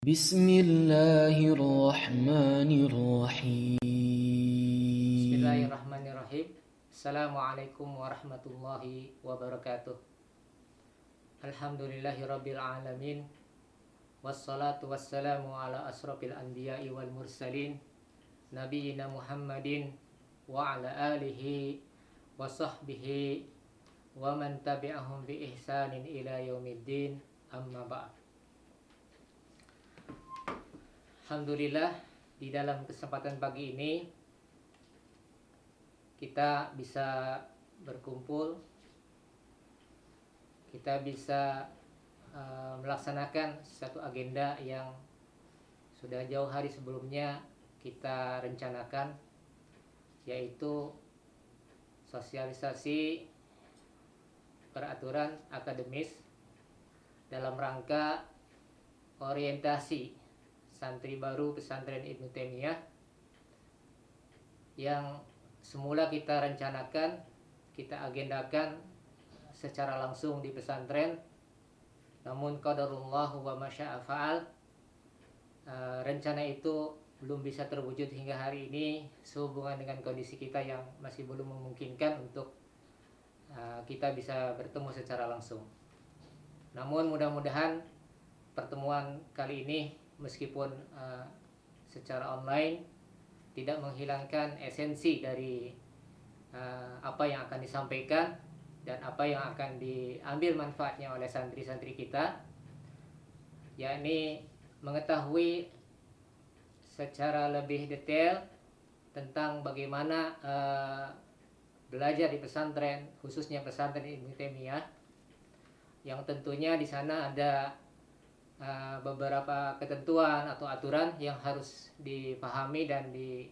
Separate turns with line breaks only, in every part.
Bismillahirrahmanirrahim.
Bismillahirrahmanirrahim. Assalamualaikum warahmatullahi wabarakatuh. Alhamdulillahirabbil alamin. Wassalatu wassalamu ala asrofil anbiya'i wal mursalin nabiyina Muhammadin wa ala alihi wa sahbihi wa man tabi'ahum bi ihsanin ila yaumiddin, amma ba'd. Alhamdulillah, di dalam kesempatan pagi ini kita bisa berkumpul, kita bisa melaksanakan satu agenda yang sudah jauh hari sebelumnya kita rencanakan, yaitu sosialisasi peraturan akademis dalam rangka orientasi santri baru pesantren Ibnu Taimiyah yang semula kita rencanakan, kita agendakan secara langsung di pesantren, namun qadarullah wa masya'a fa'al. Rencana itu belum bisa terwujud hingga hari ini sehubungan dengan kondisi kita yang masih belum memungkinkan untuk kita bisa bertemu secara langsung. Namun mudah-mudahan pertemuan kali ini meskipun secara online tidak menghilangkan esensi dari apa yang akan disampaikan dan apa yang akan diambil manfaatnya oleh santri-santri kita, yakni mengetahui secara lebih detail tentang bagaimana belajar di pesantren, khususnya pesantren Ibnu Taimiyah, yang tentunya di sana ada beberapa ketentuan atau aturan yang harus dipahami dan dicamkan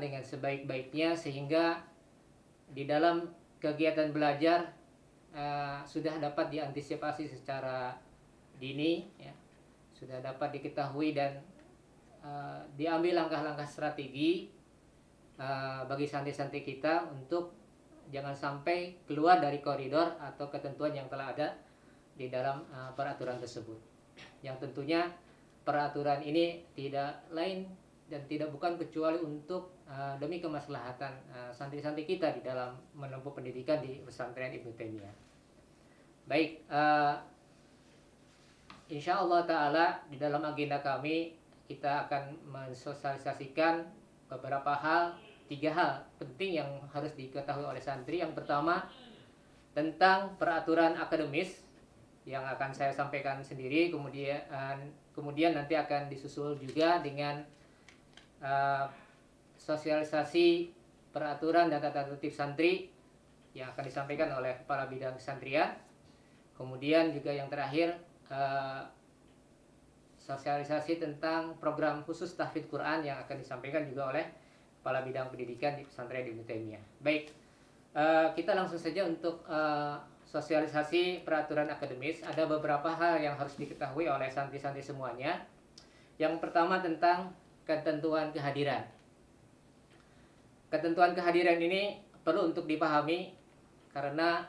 dengan sebaik-baiknya, sehingga di dalam kegiatan belajar sudah dapat diantisipasi secara dini, ya, sudah dapat diketahui dan diambil langkah-langkah strategi bagi santri-santri kita untuk jangan sampai keluar dari koridor atau ketentuan yang telah ada di dalam peraturan tersebut, yang tentunya peraturan ini tidak lain dan tidak bukan kecuali untuk demi kemaslahatan santri-santri kita di dalam menempuh pendidikan di pesantren Ibnu Taimiyah. Baik, insya Allah Ta'ala di dalam agenda kami kita akan mensosialisasikan beberapa hal, 3 hal penting yang harus diketahui oleh santri. Yang pertama tentang peraturan akademis yang akan saya sampaikan sendiri, kemudian nanti akan disusul juga dengan sosialisasi peraturan dan tata tertib santri yang akan disampaikan oleh kepala bidang kesantrian. Kemudian juga yang terakhir sosialisasi tentang program khusus tahfidz Quran yang akan disampaikan juga oleh kepala bidang pendidikan di pesantren Ibnu Taimiyah. Baik, kita langsung saja untuk sosialisasi peraturan akademis. Ada beberapa hal yang harus diketahui oleh santri-santri semuanya. Yang pertama tentang ketentuan kehadiran. Ketentuan kehadiran ini perlu untuk dipahami karena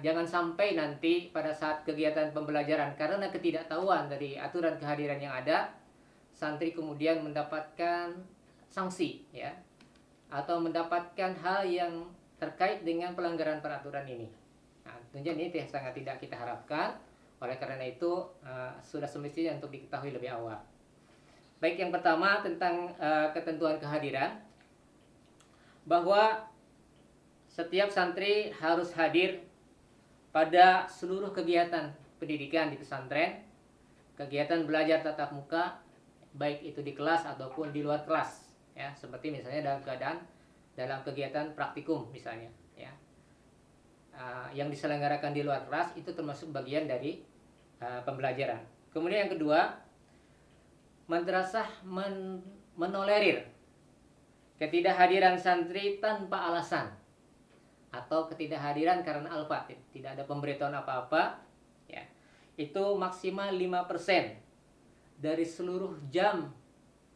jangan sampai nanti pada saat kegiatan pembelajaran karena ketidaktahuan dari aturan kehadiran yang ada, santri kemudian mendapatkan sanksi, ya, atau mendapatkan hal yang terkait dengan pelanggaran peraturan ini. Nah, tentunya ini sangat tidak kita harapkan. Oleh karena itu sudah semestinya untuk diketahui lebih awal. Baik, yang pertama tentang ketentuan kehadiran, bahwa setiap santri harus hadir pada seluruh kegiatan pendidikan di pesantren, kegiatan belajar tatap muka, baik itu di kelas ataupun di luar kelas, ya, seperti misalnya dalam kegiatan praktikum misalnya, ya. Yang diselenggarakan di luar kelas itu termasuk bagian dari pembelajaran. Kemudian yang kedua, madrasah menolerir ketidakhadiran santri tanpa alasan atau ketidakhadiran karena alfa, tidak ada pemberitahuan apa-apa, ya. Itu maksimal 5% dari seluruh jam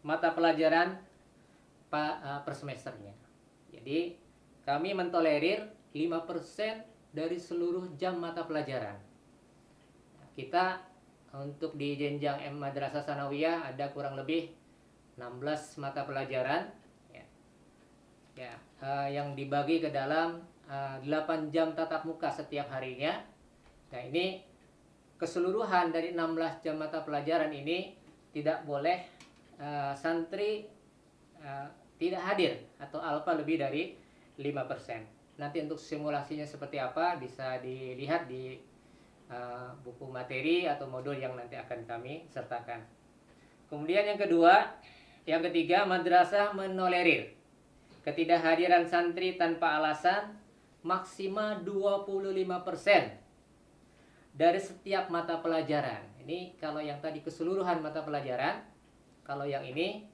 mata pelajaran per semesternya. Jadi kami mentolerir 5% dari seluruh jam mata pelajaran. Kita untuk di jenjang Madrasah Sanawiyah ada kurang lebih 16 mata pelajaran ya, yang dibagi ke dalam 8 jam tatap muka setiap harinya. Nah, ini keseluruhan dari 16 jam mata pelajaran ini tidak boleh santri tidak hadir atau alfa lebih dari 5%. Nanti untuk simulasinya seperti apa bisa dilihat di buku materi atau modul yang nanti akan kami sertakan. Kemudian yang ketiga, madrasah menolerir ketidakhadiran santri tanpa alasan maksimal 25% dari setiap mata pelajaran. Ini kalau yang tadi keseluruhan mata pelajaran, kalau yang ini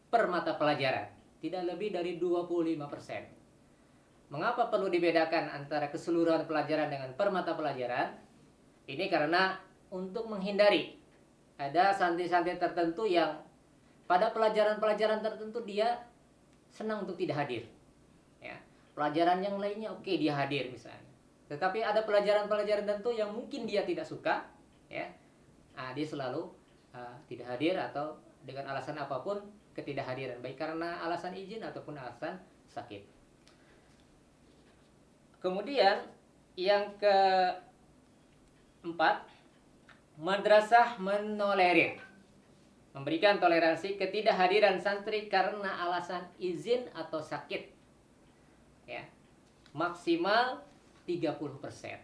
per mata pelajaran, tidak lebih dari 25%. Mengapa perlu dibedakan antara keseluruhan pelajaran dengan per mata pelajaran? Ini karena untuk menghindari ada santri-santri tertentu yang pada pelajaran-pelajaran tertentu dia senang untuk tidak hadir. Ya, pelajaran yang lainnya oke, dia hadir misalnya. Tetapi ada pelajaran-pelajaran tertentu yang mungkin dia tidak suka, ya, dia selalu tidak hadir atau dengan alasan apapun ketidakhadiran, baik karena alasan izin ataupun alasan sakit. Kemudian yang keempat, madrasah menolerir, memberikan toleransi ketidakhadiran santri karena alasan izin atau sakit, ya, maksimal 30%.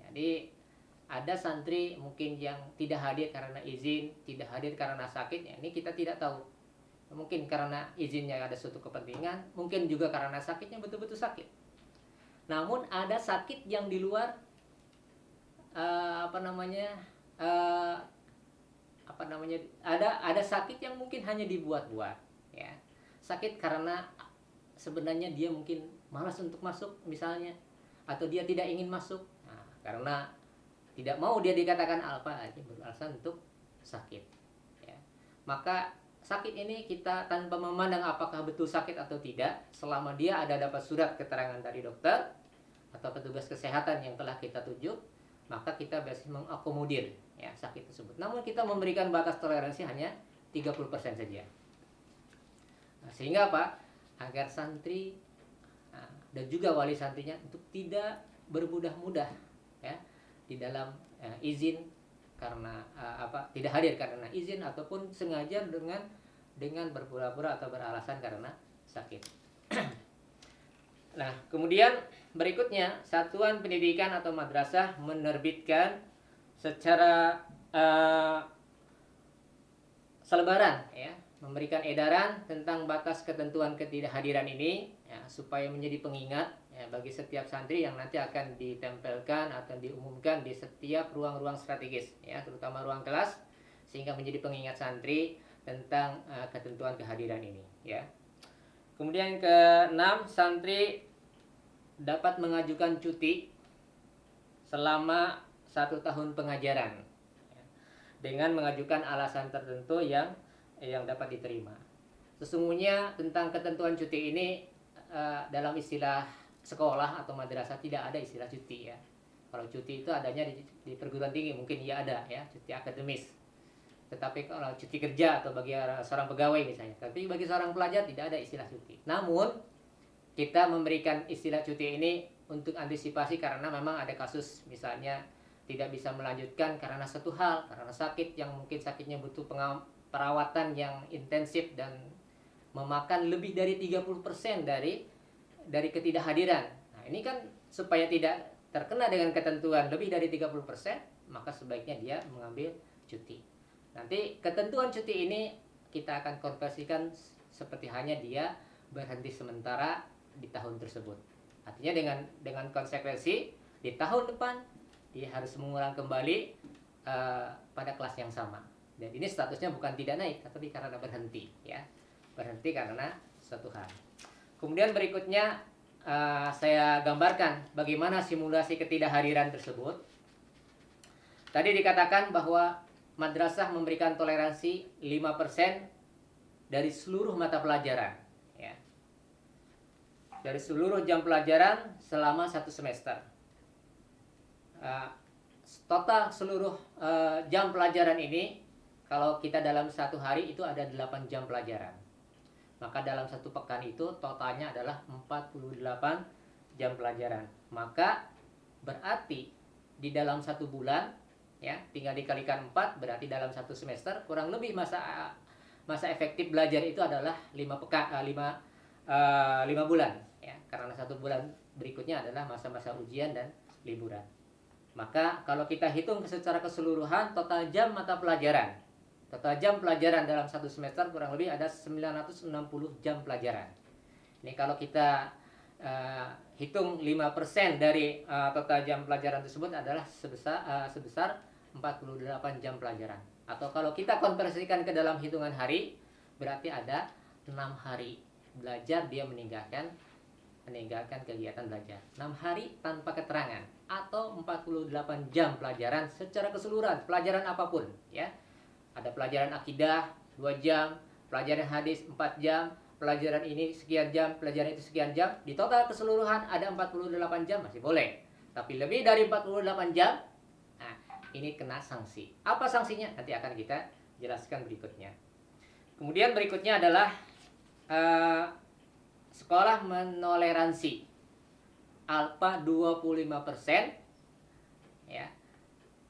Jadi ada santri mungkin yang tidak hadir karena izin, tidak hadir karena sakit, ya, ini kita tidak tahu. Mungkin karena izinnya ada suatu kepentingan, mungkin juga karena sakitnya betul-betul sakit. Namun ada sakit yang di luar ada sakit yang mungkin hanya dibuat-buat, ya. Sakit karena sebenarnya dia mungkin malas untuk masuk misalnya, atau dia tidak ingin masuk, karena tidak mau dia dikatakan alfa, beralasan untuk sakit, ya. Maka sakit ini kita tanpa memandang apakah betul sakit atau tidak, selama dia ada dapat surat keterangan dari dokter atau petugas kesehatan yang telah kita tunjuk, maka kita biasanya mengakomodir, ya, sakit tersebut. Namun kita memberikan batas toleransi hanya 30% saja. Sehingga apa? Agar santri dan juga wali santrinya untuk tidak bermudah-mudah, ya, di dalam izin karena tidak hadir karena izin ataupun sengaja dengan berpura-pura atau beralasan karena sakit. Nah, kemudian berikutnya, satuan pendidikan atau madrasah menerbitkan secara selebaran, ya, memberikan edaran tentang batas ketentuan ketidakhadiran ini, ya, supaya menjadi pengingat, ya, bagi setiap santri yang nanti akan ditempelkan atau diumumkan di setiap ruang-ruang strategis, ya, terutama ruang kelas, sehingga menjadi pengingat santri tentang ketentuan kehadiran ini, ya. Kemudian ke-6, santri dapat mengajukan cuti selama 1 tahun pengajaran, ya, dengan mengajukan alasan tertentu yang dapat diterima. Sesungguhnya tentang ketentuan cuti ini dalam istilah sekolah atau madrasah tidak ada istilah cuti, ya. Kalau cuti itu adanya di perguruan tinggi, mungkin ya ada, ya, cuti akademis. Tetapi kalau cuti kerja atau bagi seorang pegawai misalnya, tapi bagi seorang pelajar tidak ada istilah cuti. Namun kita memberikan istilah cuti ini untuk antisipasi karena memang ada kasus misalnya tidak bisa melanjutkan karena satu hal, karena sakit yang mungkin sakitnya butuh perawatan yang intensif dan memakan lebih dari 30% dari ketidakhadiran. Nah, ini kan supaya tidak terkena dengan ketentuan lebih dari 30%, maka sebaiknya dia mengambil cuti. Nanti ketentuan cuti ini kita akan konversikan seperti hanya dia berhenti sementara di tahun tersebut. Artinya dengan konsekuensi di tahun depan dia harus mengulang kembali pada kelas yang sama. Dan ini statusnya bukan tidak naik, tapi karena berhenti, ya, berhenti karena suatu hal. Kemudian berikutnya saya gambarkan bagaimana simulasi ketidakhadiran tersebut. Tadi dikatakan bahwa madrasah memberikan toleransi 5% dari seluruh mata pelajaran, ya, dari seluruh jam pelajaran selama 1 semester. total seluruh jam pelajaran ini, kalau kita dalam satu hari itu ada 8 jam pelajaran. Maka dalam satu pekan itu totalnya adalah 48 jam pelajaran. Maka berarti di dalam satu bulan, ya, tinggal dikalikan 4, berarti dalam satu semester kurang lebih masa efektif belajar itu adalah 5 bulan, ya, karena satu bulan berikutnya adalah masa-masa ujian dan liburan. Maka kalau kita hitung secara keseluruhan total jam mata pelajaran, total jam pelajaran dalam satu semester kurang lebih ada 960 jam pelajaran. Ini kalau kita hitung 5% dari total jam pelajaran tersebut adalah sebesar 48 jam pelajaran. Atau kalau kita konversikan ke dalam hitungan hari, berarti ada 6 hari belajar dia meninggalkan kegiatan belajar. 6 hari tanpa keterangan atau 48 jam pelajaran secara keseluruhan, pelajaran apapun, ya. Ada pelajaran akidah 2 jam, pelajaran hadis 4 jam, pelajaran ini sekian jam, pelajaran itu sekian jam. Di total keseluruhan ada 48 jam masih boleh. Tapi lebih dari 48 jam, nah, ini kena sanksi. Apa sanksinya? Nanti akan kita jelaskan berikutnya. Kemudian berikutnya adalah sekolah menoleransi alfa 25%, ya,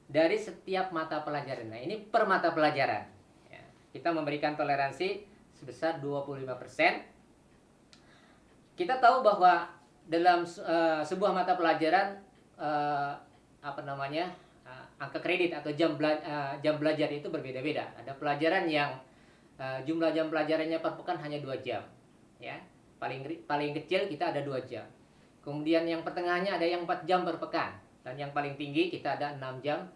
dari setiap mata pelajaran. Nah, ini per mata pelajaran, ya. Kita memberikan toleransi sebesar 25%. Kita tahu bahwa dalam sebuah mata pelajaran angka kredit atau jam belajar itu berbeda-beda. Ada pelajaran yang jumlah jam pelajarannya per pekan hanya 2 jam, ya. Paling kecil kita ada 2 jam. Kemudian yang pertengahannya ada yang 4 jam per pekan, dan yang paling tinggi kita ada 6 jam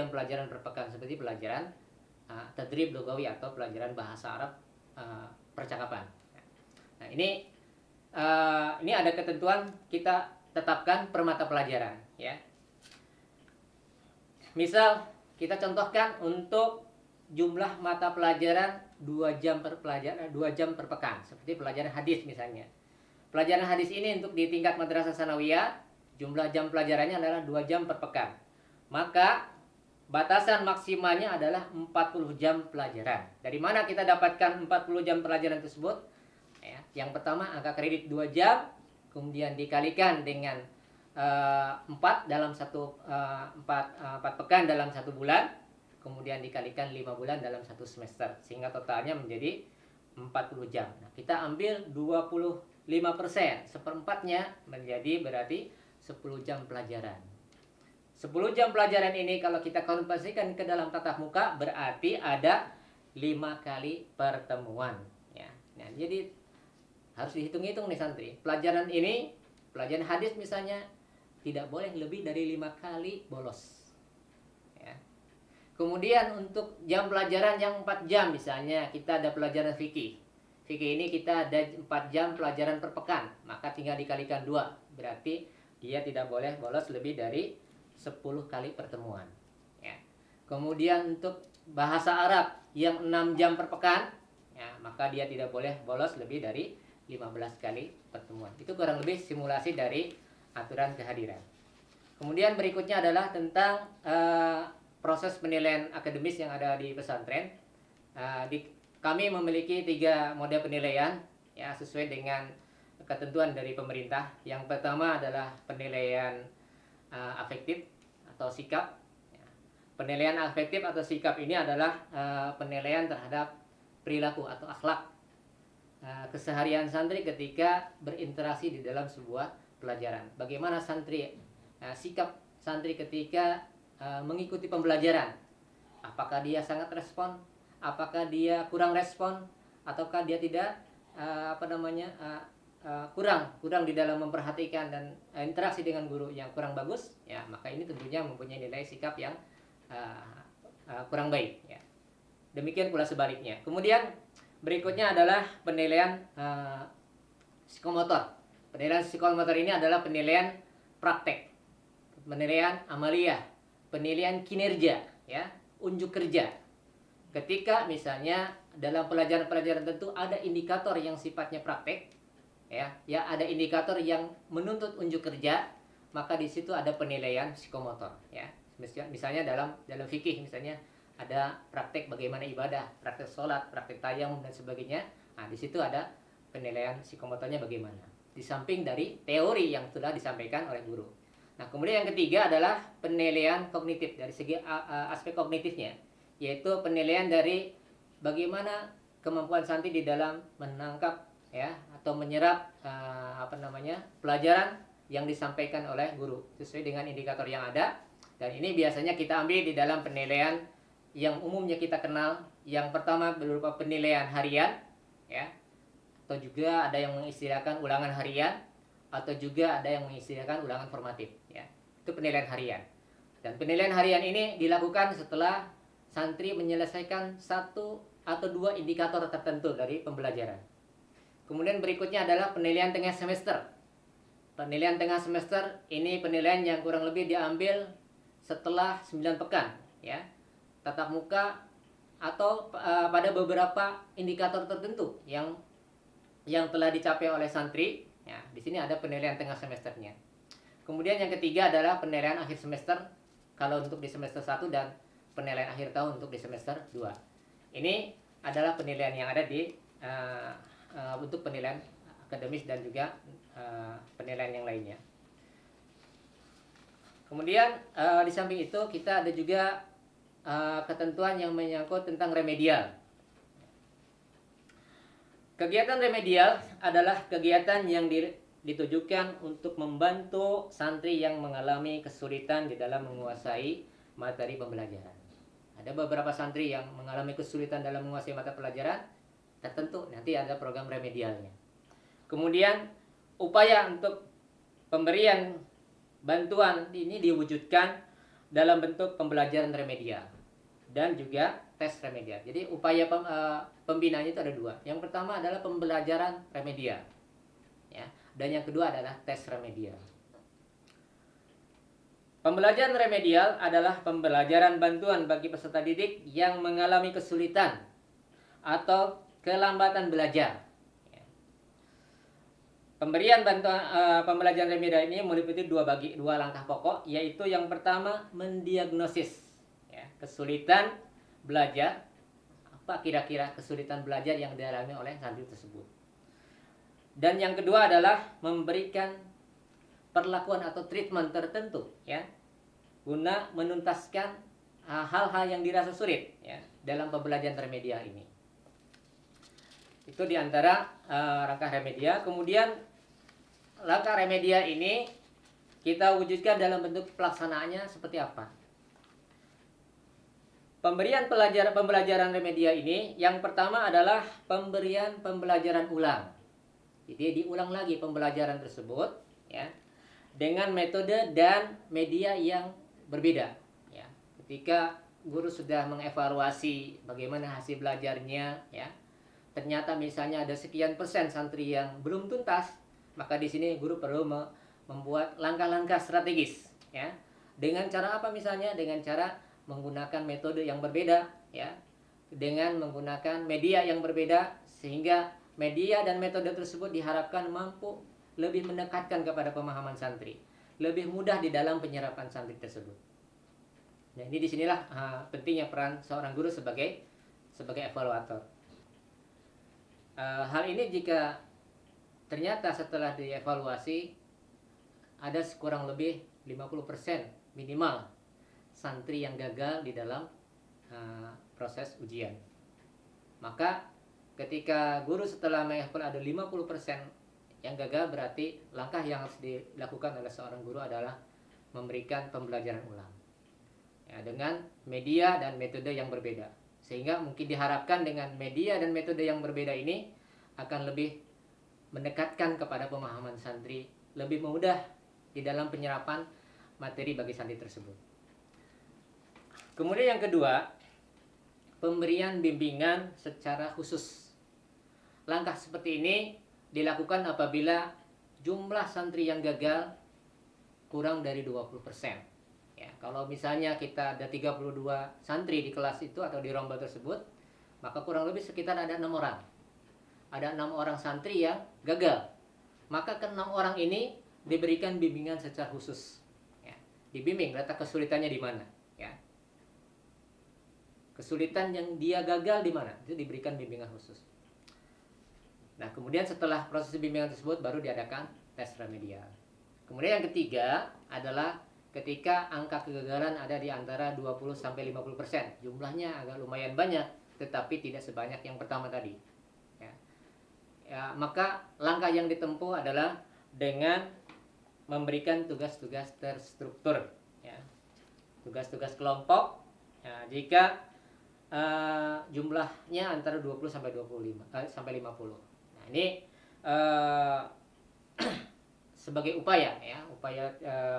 pelajaran per pekan, seperti pelajaran tadrib lugawi atau pelajaran bahasa Arab percakapan. Nah, ini ada ketentuan kita tetapkan per mata pelajaran, ya. Misal kita contohkan untuk jumlah mata pelajaran 2 jam per pekan, seperti pelajaran hadis misalnya. Pelajaran hadis ini untuk di tingkat madrasah sanawiyah, jumlah jam pelajarannya adalah 2 jam per pekan. Maka batasan maksimalnya adalah 40 jam pelajaran. Dari mana kita dapatkan 40 jam pelajaran tersebut? Ya, yang pertama angka kredit 2 jam, kemudian dikalikan dengan 4 dalam 4 pekan dalam 1 bulan, kemudian dikalikan 5 bulan dalam 1 semester, sehingga totalnya menjadi 40 jam. Nah, kita ambil 25%, seperempatnya menjadi berarti 10 jam pelajaran. 10 jam pelajaran ini kalau kita konversikan ke dalam tatap muka berarti ada 5 kali pertemuan, ya. Nah, jadi harus dihitung-hitung nih santri. Pelajaran hadis misalnya tidak boleh lebih dari 5 kali bolos, ya. Kemudian untuk jam pelajaran yang 4 jam misalnya kita ada pelajaran fikih. Fikih ini kita ada 4 jam pelajaran per pekan, maka tinggal dikalikan 2, berarti dia tidak boleh bolos lebih dari 10 kali pertemuan, ya. Kemudian untuk bahasa Arab yang 6 jam per pekan, ya, maka dia tidak boleh bolos lebih dari 15 kali pertemuan. Itu kurang lebih simulasi dari aturan kehadiran. Kemudian berikutnya adalah tentang proses penilaian akademis yang ada di pesantren. Kami memiliki 3 mode penilaian, ya, sesuai dengan ketentuan dari pemerintah. Yang pertama adalah penilaian afektif atau sikap. Ya. Penilaian afektif atau sikap ini adalah penilaian terhadap perilaku atau akhlak keseharian santri ketika berinteraksi di dalam sebuah pelajaran. Bagaimana sikap santri ketika mengikuti pembelajaran. Apakah dia sangat respon? Apakah dia kurang respon, ataukah dia tidak kurang di dalam memperhatikan dan interaksi dengan guru yang kurang bagus, ya, maka ini tentunya mempunyai nilai sikap yang kurang baik, ya. Demikian pula sebaliknya. Kemudian berikutnya adalah penilaian psikomotor. Penilaian psikomotor ini adalah penilaian praktek, penilaian amaliyah, penilaian kinerja, ya, unjuk kerja. Ketika misalnya dalam pelajaran-pelajaran tertentu ada indikator yang sifatnya praktek, ya ada indikator yang menuntut unjuk kerja, maka di situ ada penilaian psikomotor ya. Misalnya dalam fikih misalnya ada praktek bagaimana ibadah, praktek sholat, praktek tayamum dan sebagainya. Nah, di situ ada penilaian psikomotornya bagaimana. Di samping dari teori yang sudah disampaikan oleh guru. Nah, kemudian yang ketiga adalah penilaian kognitif dari segi aspek kognitifnya, yaitu penilaian dari bagaimana kemampuan santri di dalam menangkap ya atau menyerap pelajaran yang disampaikan oleh guru sesuai dengan indikator yang ada. Dan ini biasanya kita ambil di dalam penilaian yang umumnya kita kenal. Yang pertama berupa penilaian harian ya, atau juga ada yang mengistilahkan ulangan harian, atau juga ada yang mengistilahkan ulangan formatif ya. Itu penilaian harian. Dan penilaian harian ini dilakukan setelah santri menyelesaikan satu atau dua indikator tertentu dari pembelajaran. Kemudian berikutnya adalah penilaian tengah semester. Penilaian tengah semester ini penilaian yang kurang lebih diambil setelah 9 pekan ya, tatap muka atau pada beberapa indikator tertentu yang telah dicapai oleh santri ya. Di sini ada penilaian tengah semesternya. Kemudian yang ketiga adalah penilaian akhir semester kalau untuk di semester 1 dan penilaian akhir tahun untuk di semester 2. Ini adalah penilaian yang ada di untuk penilaian akademis dan juga penilaian yang lainnya. Kemudian di samping itu kita ada juga ketentuan yang menyangkut tentang remedial. Kegiatan remedial adalah kegiatan yang ditujukan untuk membantu santri yang mengalami kesulitan di dalam menguasai materi pembelajaran. Ada beberapa santri yang mengalami kesulitan dalam menguasai mata pelajaran tertentu, nanti ada program remedialnya. Kemudian upaya untuk pemberian bantuan ini diwujudkan dalam bentuk pembelajaran remedial dan juga tes remedial. Jadi upaya pembinaannya itu ada dua. Yang pertama adalah pembelajaran remedial ya, dan yang kedua adalah tes remedial. Pembelajaran remedial adalah pembelajaran bantuan bagi peserta didik yang mengalami kesulitan atau kelambatan belajar. Pemberian bantuan pembelajaran remedial ini meliputi dua langkah pokok, yaitu yang pertama mendiagnosis ya, kesulitan belajar, apa kira-kira kesulitan belajar yang dialami oleh santri tersebut. Dan yang kedua adalah memberikan perlakuan atau treatment tertentu ya, guna menuntaskan hal-hal yang dirasa sulit ya dalam pembelajaran remedial ini. Itu diantara rangka remedial. Kemudian langkah remedial ini kita wujudkan dalam bentuk pelaksanaannya seperti apa. Pemberian pembelajaran remedial ini yang pertama adalah pemberian pembelajaran ulang. Jadi diulang lagi pembelajaran tersebut ya, dengan metode dan media yang berbeda ya. Ketika guru sudah mengevaluasi bagaimana hasil belajarnya ya, ternyata misalnya ada sekian persen santri yang belum tuntas, maka di sini guru perlu membuat langkah-langkah strategis ya. Dengan cara apa misalnya? Dengan cara menggunakan metode yang berbeda ya, dengan menggunakan media yang berbeda, sehingga media dan metode tersebut diharapkan mampu lebih mendekatkan kepada pemahaman santri, lebih mudah di dalam penyerapan santri tersebut. Nah, ini disinilah pentingnya peran seorang guru sebagai evaluator. Hal ini jika ternyata setelah dievaluasi ada kurang lebih 50% minimal santri yang gagal di dalam proses ujian, maka ketika guru setelah mengevaluasi ada 50% yang gagal, berarti langkah yang harus dilakukan oleh seorang guru adalah memberikan pembelajaran ulang ya, dengan media dan metode yang berbeda. Sehingga mungkin diharapkan dengan media dan metode yang berbeda ini akan lebih mendekatkan kepada pemahaman santri, lebih mudah di dalam penyerapan materi bagi santri tersebut. Kemudian yang kedua, pemberian bimbingan secara khusus. Langkah seperti ini dilakukan apabila jumlah santri yang gagal kurang dari 20%. Ya, kalau misalnya kita ada 32 santri di kelas itu atau di rombel tersebut, maka kurang lebih sekitar ada 6 orang. Ada 6 orang santri yang gagal. Maka ke 6 orang ini diberikan bimbingan secara khusus. Ya. Dibimbing letak kesulitannya di mana. Ya. Kesulitan yang dia gagal di mana, itu diberikan bimbingan khusus. Nah, kemudian setelah proses bimbingan tersebut baru diadakan tes remedial. Kemudian yang ketiga adalah ketika angka kegagalan ada di antara 20-50%. Jumlahnya agak lumayan banyak, tetapi tidak sebanyak yang pertama tadi. Ya, maka langkah yang ditempuh adalah dengan memberikan tugas-tugas terstruktur, ya. Tugas-tugas kelompok, ya, jika jumlahnya antara 20 sampai 25 sampai 50. Nah, ini sebagai upaya, ya,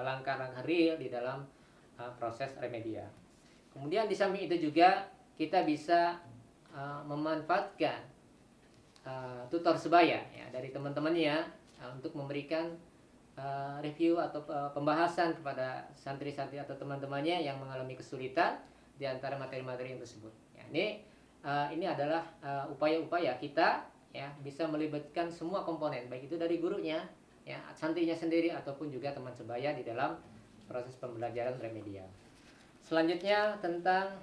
langkah-langkah real di dalam proses remedial. Kemudian di samping itu juga kita bisa memanfaatkan tutor sebaya, ya, dari teman-temannya untuk memberikan review atau pembahasan kepada santri-santri atau teman-temannya yang mengalami kesulitan di antara materi-materi yang tersebut. Ya, ini adalah upaya-upaya kita, ya, bisa melibatkan semua komponen, baik itu dari gurunya, ya, santrinya sendiri ataupun juga teman sebaya di dalam proses pembelajaran remedial. Selanjutnya tentang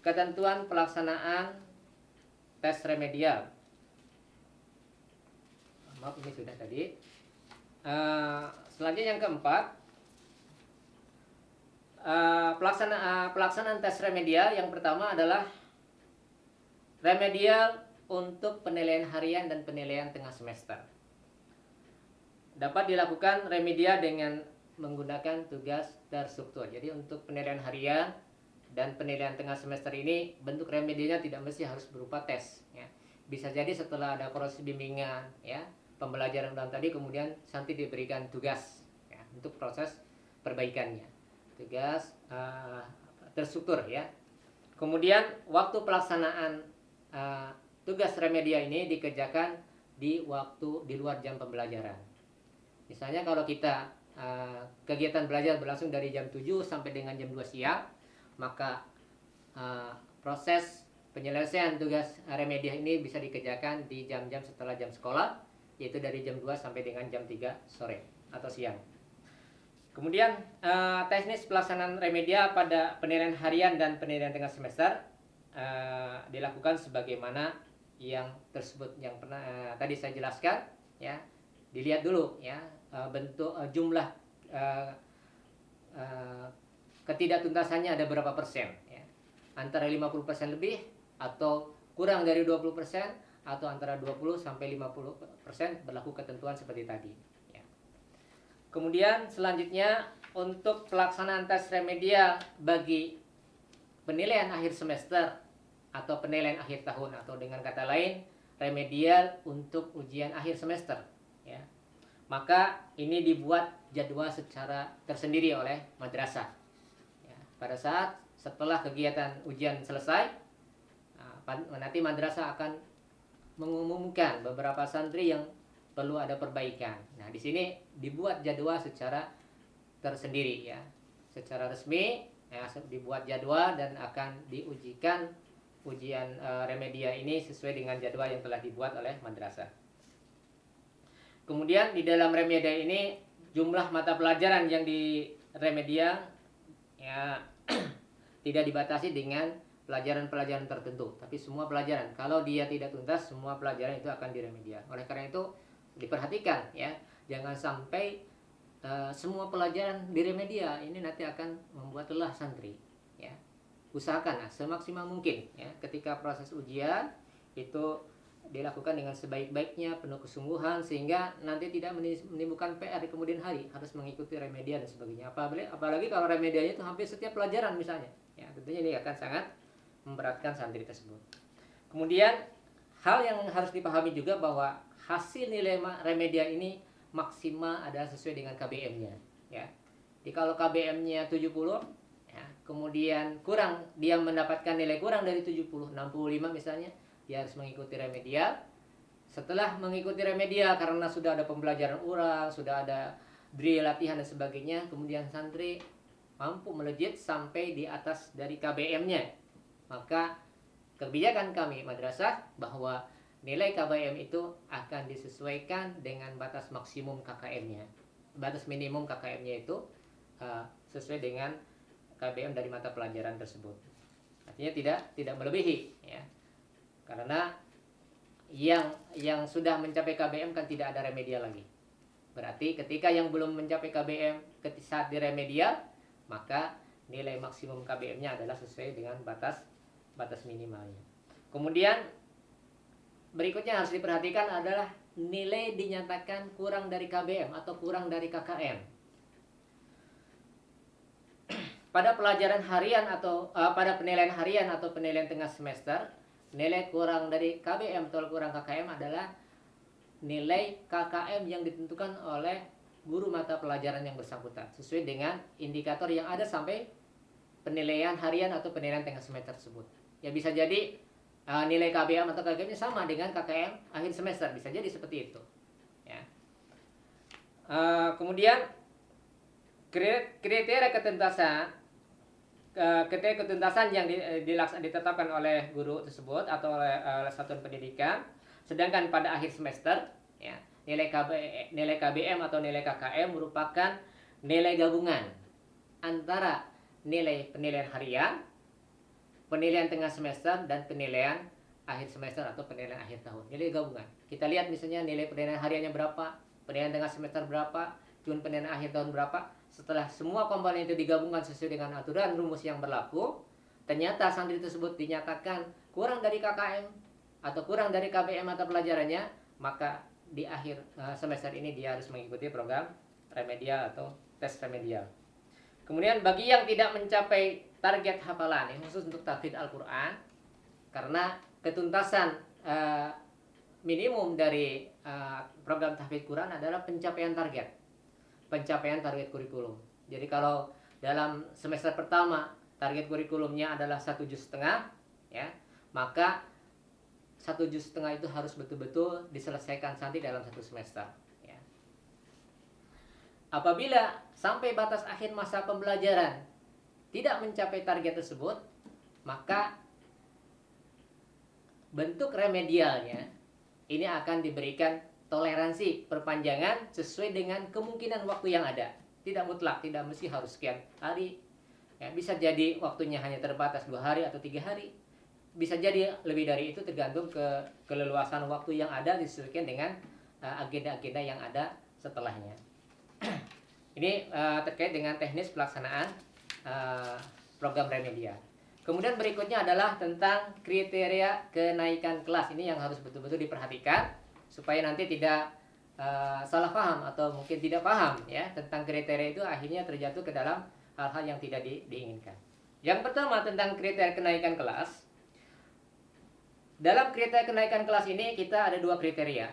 ketentuan pelaksanaan tes remedial. Maaf, ini sudah tadi. Selanjutnya yang keempat, pelaksanaan tes remedial. Yang pertama adalah remedial untuk penilaian harian dan penilaian tengah semester. Dapat dilakukan remedial dengan menggunakan tugas terstruktur. Jadi untuk penilaian harian dan penilaian tengah semester ini bentuk remedialnya tidak mesti harus berupa tes, ya. Bisa jadi setelah ada proses bimbingan, ya, pembelajaran dalam tadi, kemudian santri diberikan tugas, ya, untuk proses perbaikannya, tugas terstruktur, ya. Kemudian waktu pelaksanaan tugas remedial ini dikerjakan di luar jam pembelajaran. Misalnya kalau kita kegiatan belajar berlangsung dari jam 7 sampai dengan jam 2 siang, maka proses penyelesaian tugas remedial ini bisa dikerjakan di jam-jam setelah jam sekolah, yaitu dari jam 2 sampai dengan jam 3 sore atau siang. Kemudian teknis pelaksanaan remedial pada penilaian harian dan penilaian tengah semester dilakukan sebagaimana yang tersebut, yang pernah tadi saya jelaskan, ya. Dilihat dulu, ya, bentuk jumlah ketidaktuntasannya ada berapa persen, ya. Antara 50% lebih atau kurang dari 20%, atau antara 20 sampai 50% berlaku ketentuan seperti tadi, ya. Kemudian selanjutnya untuk pelaksanaan tes remedial bagi penilaian akhir semester atau penilaian akhir tahun, atau dengan kata lain remedial untuk ujian akhir semester, ya. Maka ini dibuat jadwal secara tersendiri oleh madrasah. Pada saat setelah kegiatan ujian selesai, nanti madrasah akan mengumumkan beberapa santri yang perlu ada perbaikan. Nah, di sini dibuat jadwal secara tersendiri, ya, secara resmi, ya, dibuat jadwal dan akan diujikan ujian remedial ini sesuai dengan jadwal yang telah dibuat oleh madrasah. Kemudian di dalam remedial ini jumlah mata pelajaran yang di remedial, ya, tidak dibatasi dengan pelajaran-pelajaran tertentu, tapi semua pelajaran. Kalau dia tidak tuntas, semua pelajaran itu akan diremedial. Oleh karena itu diperhatikan, ya, jangan sampai semua pelajaran diremedial. Ini nanti akan membuat lelah santri, ya. Usahakan semaksimal mungkin, ya, ketika proses ujian itu dilakukan dengan sebaik-baiknya, penuh kesungguhan, sehingga nanti tidak menimbulkan PR di kemudian hari, harus mengikuti remedial dan sebagainya. Apalagi kalau remedialnya itu hampir setiap pelajaran misalnya, ya, tentunya ini akan sangat memberatkan santri tersebut. Kemudian hal yang harus dipahami juga bahwa hasil nilai remedial ini maksimal adalah sesuai dengan KBM-nya, ya. Jadi kalau KBM-nya 70, ya, kemudian dia mendapatkan nilai kurang dari 70, 65 misalnya, dia harus mengikuti remedial. Setelah mengikuti remedial, karena sudah ada pembelajaran ulang, sudah ada drill, latihan dan sebagainya, kemudian santri mampu melejit sampai di atas dari KBM-nya, maka kebijakan kami madrasah bahwa nilai KBM itu akan disesuaikan dengan batas maksimum KKM-nya. Batas minimum KKM-nya itu sesuai dengan KBM dari mata pelajaran tersebut. Artinya tidak melebihi, ya. Karena yang sudah mencapai KBM kan tidak ada remedial lagi. Berarti ketika yang belum mencapai KBM saat di remedial, maka nilai maksimum KBM-nya adalah sesuai dengan batas minimalnya. Kemudian berikutnya harus diperhatikan adalah nilai dinyatakan kurang dari KBM atau kurang dari KKM. Pada pelajaran harian atau pada penilaian harian atau penilaian tengah semester, nilai kurang dari KBM atau kurang KKM adalah nilai KKM yang ditentukan oleh guru mata pelajaran yang bersangkutan sesuai dengan indikator yang ada sampai penilaian harian atau penilaian tengah semester tersebut. Ya bisa jadi nilai KBM atau KKM-nya sama dengan KKM akhir semester, bisa jadi seperti itu. Ya. Kemudian kriteria ketuntasan yang ditetapkan oleh guru tersebut atau oleh satuan pendidikan. Sedangkan pada akhir semester, ya, nilai KBM atau nilai KKM merupakan nilai gabungan antara nilai penilaian harian, penilaian tengah semester, dan penilaian akhir semester atau penilaian akhir tahun. Nilai gabungan. Kita lihat misalnya nilai penilaian hariannya berapa, penilaian tengah semester berapa, dan penilaian akhir tahun berapa. Setelah semua komponen itu digabungkan sesuai dengan aturan rumus yang berlaku, ternyata santri tersebut dinyatakan kurang dari KKM atau kurang dari KBM atau pelajarannya, maka di akhir semester ini dia harus mengikuti program remedial atau tes remedial. Kemudian bagi yang tidak mencapai target hafalan, ini khusus untuk tahfidz Al-Quran, karena ketuntasan minimum dari program tahfidz Quran adalah pencapaian target kurikulum. Jadi kalau dalam semester pertama target kurikulumnya adalah 1,5 juz, ya, maka 1,5 juz itu harus betul-betul diselesaikan santri dalam 1 semester, ya. Apabila sampai batas akhir masa pembelajaran tidak mencapai target tersebut, maka bentuk remedialnya ini akan diberikan toleransi perpanjangan sesuai dengan kemungkinan waktu yang ada. Tidak mutlak, tidak mesti harus sekian hari, ya, bisa jadi waktunya hanya terbatas 2 hari atau 3 hari. Bisa jadi lebih dari itu, tergantung keleluasan waktu yang ada disesuaikan dengan agenda-agenda yang ada setelahnya. Ini terkait dengan teknis pelaksanaan program remedial. Kemudian berikutnya adalah tentang kriteria kenaikan kelas. Ini yang harus betul-betul diperhatikan supaya nanti tidak salah paham atau mungkin tidak paham, ya, tentang kriteria itu, akhirnya terjatuh ke dalam hal-hal yang tidak diinginkan. Yang pertama tentang kriteria kenaikan kelas. Dalam kriteria kenaikan kelas ini kita ada 2 kriteria.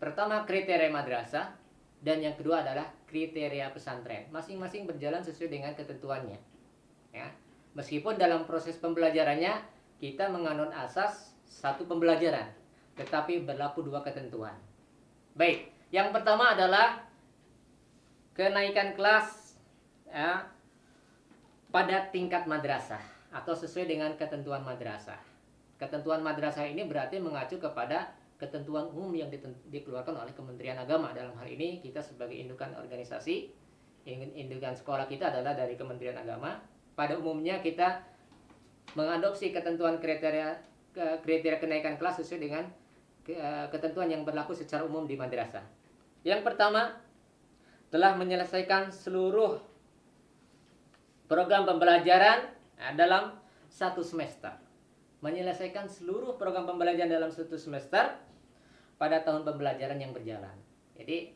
Pertama kriteria madrasah, dan yang kedua adalah kriteria pesantren. Masing-masing berjalan sesuai dengan ketentuannya, ya. Meskipun dalam proses pembelajarannya kita menganut asas satu pembelajaran, tetapi berlaku 2 ketentuan. Baik, yang pertama adalah kenaikan kelas, ya, pada tingkat madrasah atau sesuai dengan ketentuan madrasah. Ketentuan madrasah ini berarti mengacu kepada ketentuan umum yang dikeluarkan oleh Kementerian Agama. Dalam hal ini kita sebagai indukan organisasi, indukan sekolah kita adalah dari Kementerian Agama. Pada umumnya kita mengadopsi ketentuan kriteria kenaikan kelas sesuai dengan ketentuan yang berlaku secara umum di madrasah. Yang pertama, telah menyelesaikan seluruh program pembelajaran dalam 1 semester. Menyelesaikan seluruh program pembelajaran dalam 1 semester pada tahun pembelajaran yang berjalan. Jadi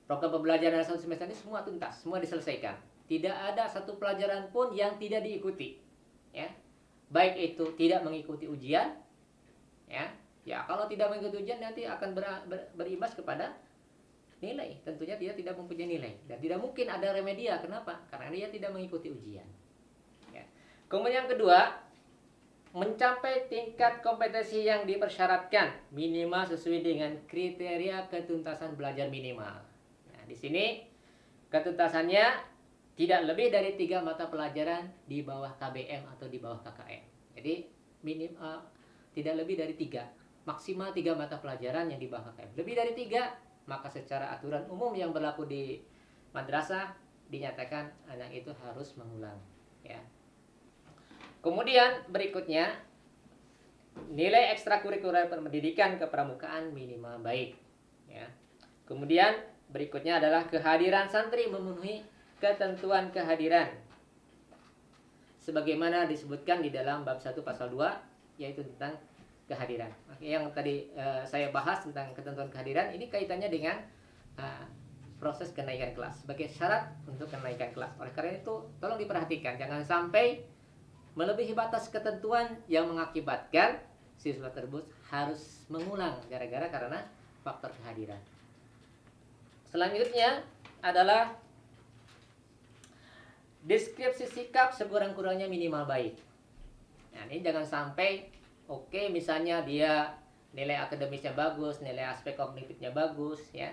program pembelajaran dalam 1 semester ini semua tuntas, semua diselesaikan. Tidak ada satu pelajaran pun yang tidak diikuti, ya. Baik itu tidak mengikuti ujian, ya. Ya, kalau tidak mengikuti ujian nanti akan berimbas kepada nilai. Tentunya dia tidak mempunyai nilai dan tidak mungkin ada remedial. Kenapa? Karena dia tidak mengikuti ujian, ya. Kemudian yang kedua, mencapai tingkat kompetensi yang dipersyaratkan minimal sesuai dengan kriteria ketuntasan belajar minimal. Nah, di sini ketuntasannya tidak lebih dari 3 mata pelajaran di bawah KBM atau di bawah KKM. Jadi tidak lebih dari 3. maksimal 3 mata pelajaran yang di bawah KKM. Lebih dari 3, maka secara aturan umum yang berlaku di madrasah dinyatakan anak itu harus mengulang, ya. Kemudian berikutnya, nilai ekstrakurikuler pendidikan kepramukaan minimal baik, ya. Kemudian berikutnya adalah kehadiran santri memenuhi ketentuan kehadiran sebagaimana disebutkan di dalam bab 1 pasal 2, yaitu tentang kehadiran. Yang tadi saya bahas tentang ketentuan kehadiran, ini kaitannya dengan proses kenaikan kelas sebagai syarat untuk kenaikan kelas. Oleh karena itu tolong diperhatikan, jangan sampai melebihi batas ketentuan yang mengakibatkan siswa tersebut harus mengulang karena faktor kehadiran. Selanjutnya adalah deskripsi sikap sekurang-kurangnya minimal baik. Nah, ini jangan sampai misalnya dia nilai akademisnya bagus, nilai aspek kognitifnya bagus, ya.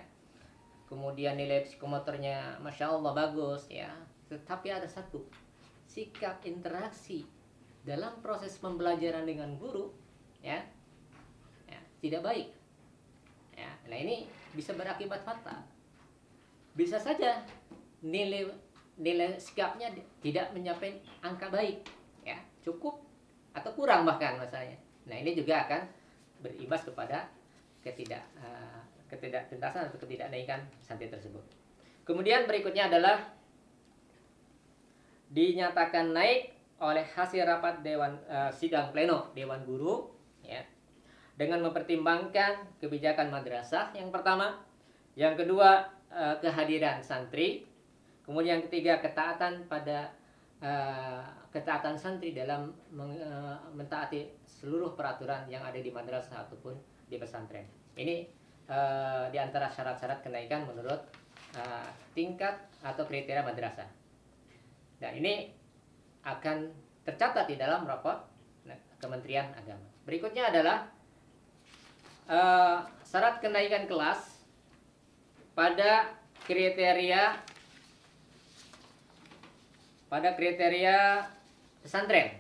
Kemudian nilai psikomotornya Masya Allah bagus, ya. Tetapi ada satu, sikap interaksi dalam proses pembelajaran dengan guru, ya tidak baik. Ya, nah ini bisa berakibat fatal. Bisa saja nilai sikapnya tidak mencapai angka baik, ya, cukup atau kurang bahkan masalahnya. Nah, ini juga akan berimbas kepada ketidaktuntasan atau ketidaknaikan santri tersebut. Kemudian berikutnya adalah dinyatakan naik oleh hasil rapat sidang pleno dewan guru, ya, dengan mempertimbangkan kebijakan madrasah yang pertama, yang kedua kehadiran santri, kemudian yang ketiga ketaatan santri dalam mentaati seluruh peraturan yang ada di madrasah ataupun di pesantren. Ini di antara syarat-syarat kenaikan menurut tingkat atau kriteria madrasah. Dan ini akan tercatat di dalam rapor Kementerian Agama. Berikutnya adalah syarat kenaikan kelas pada kriteria pesantren.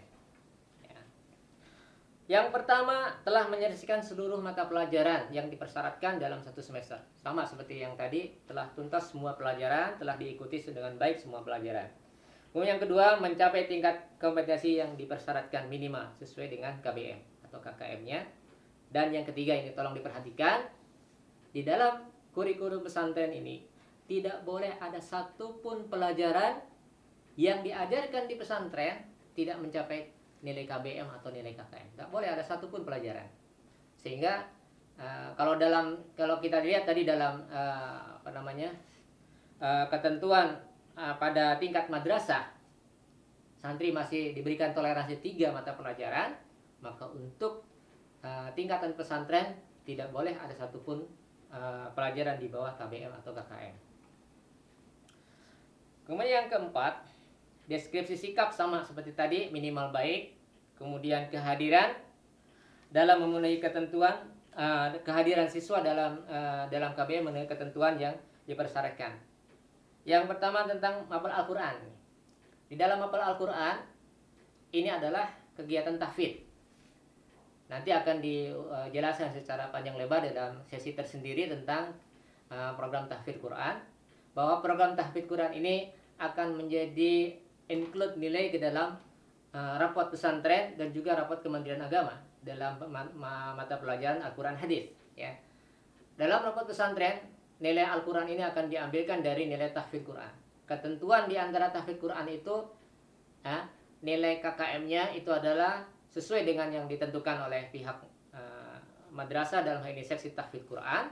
Yang pertama, telah menyelesaikan seluruh mata pelajaran yang dipersyaratkan dalam satu semester. Sama seperti yang tadi, telah tuntas semua pelajaran, telah diikuti dengan baik semua pelajaran. Kemudian yang kedua, mencapai tingkat kompetensi yang dipersyaratkan minimal sesuai dengan KBM atau KKM-nya. Dan yang ketiga, ini tolong diperhatikan, di dalam kurikulum pesantren ini tidak boleh ada satupun pelajaran yang diajarkan di pesantren tidak mencapai nilai KBM atau nilai KKM. Tidak boleh ada satupun pelajaran. Sehingga kalau kita lihat tadi dalam ketentuan pada tingkat madrasah, santri masih diberikan toleransi 3 mata pelajaran, maka untuk tingkatan pesantren tidak boleh ada satupun pelajaran di bawah KBM atau KKM. Kemudian yang keempat, deskripsi sikap sama seperti tadi, minimal baik. Kemudian kehadiran dalam memenuhi ketentuan, kehadiran siswa dalam KBM memenuhi ketentuan yang dipersyaratkan. Yang pertama tentang mapel Al-Quran. Di dalam mapel Al-Quran ini adalah kegiatan tahfidz. Nanti akan dijelaskan secara panjang lebar dalam sesi tersendiri tentang program tahfidz Quran. Bahwa program tahfidz Quran ini akan menjadi include nilai ke dalam rapot pesantren dan juga rapot Kementerian Agama dalam mata pelajaran Al-Quran Hadis, ya. Dalam rapot pesantren, nilai Al-Quran ini akan diambilkan dari nilai tahfidz Quran. Ketentuan di antara tahfidz Quran itu, nilai KKM-nya itu adalah sesuai dengan yang ditentukan oleh pihak madrasah, dalam hal ini seksi tahfidz Quran.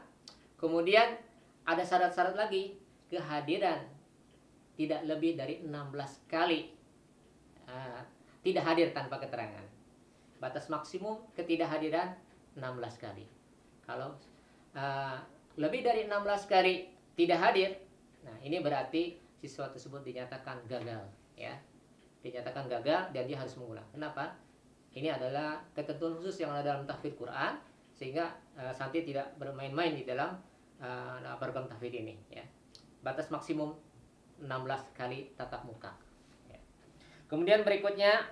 Kemudian ada syarat-syarat lagi, kehadiran tidak lebih dari 16 kali tidak hadir tanpa keterangan. Batas maksimum ketidakhadiran 16 kali. Kalau lebih dari 16 kali tidak hadir, nah ini berarti siswa tersebut dinyatakan gagal, ya. Dinyatakan gagal dan dia harus mengulang. Kenapa? Ini adalah ketentuan khusus yang ada dalam tahfidz Quran, sehingga santri tidak bermain-main di dalam program tahfidz ini, ya. Batas maksimum 16 kali tatap muka, ya. Kemudian berikutnya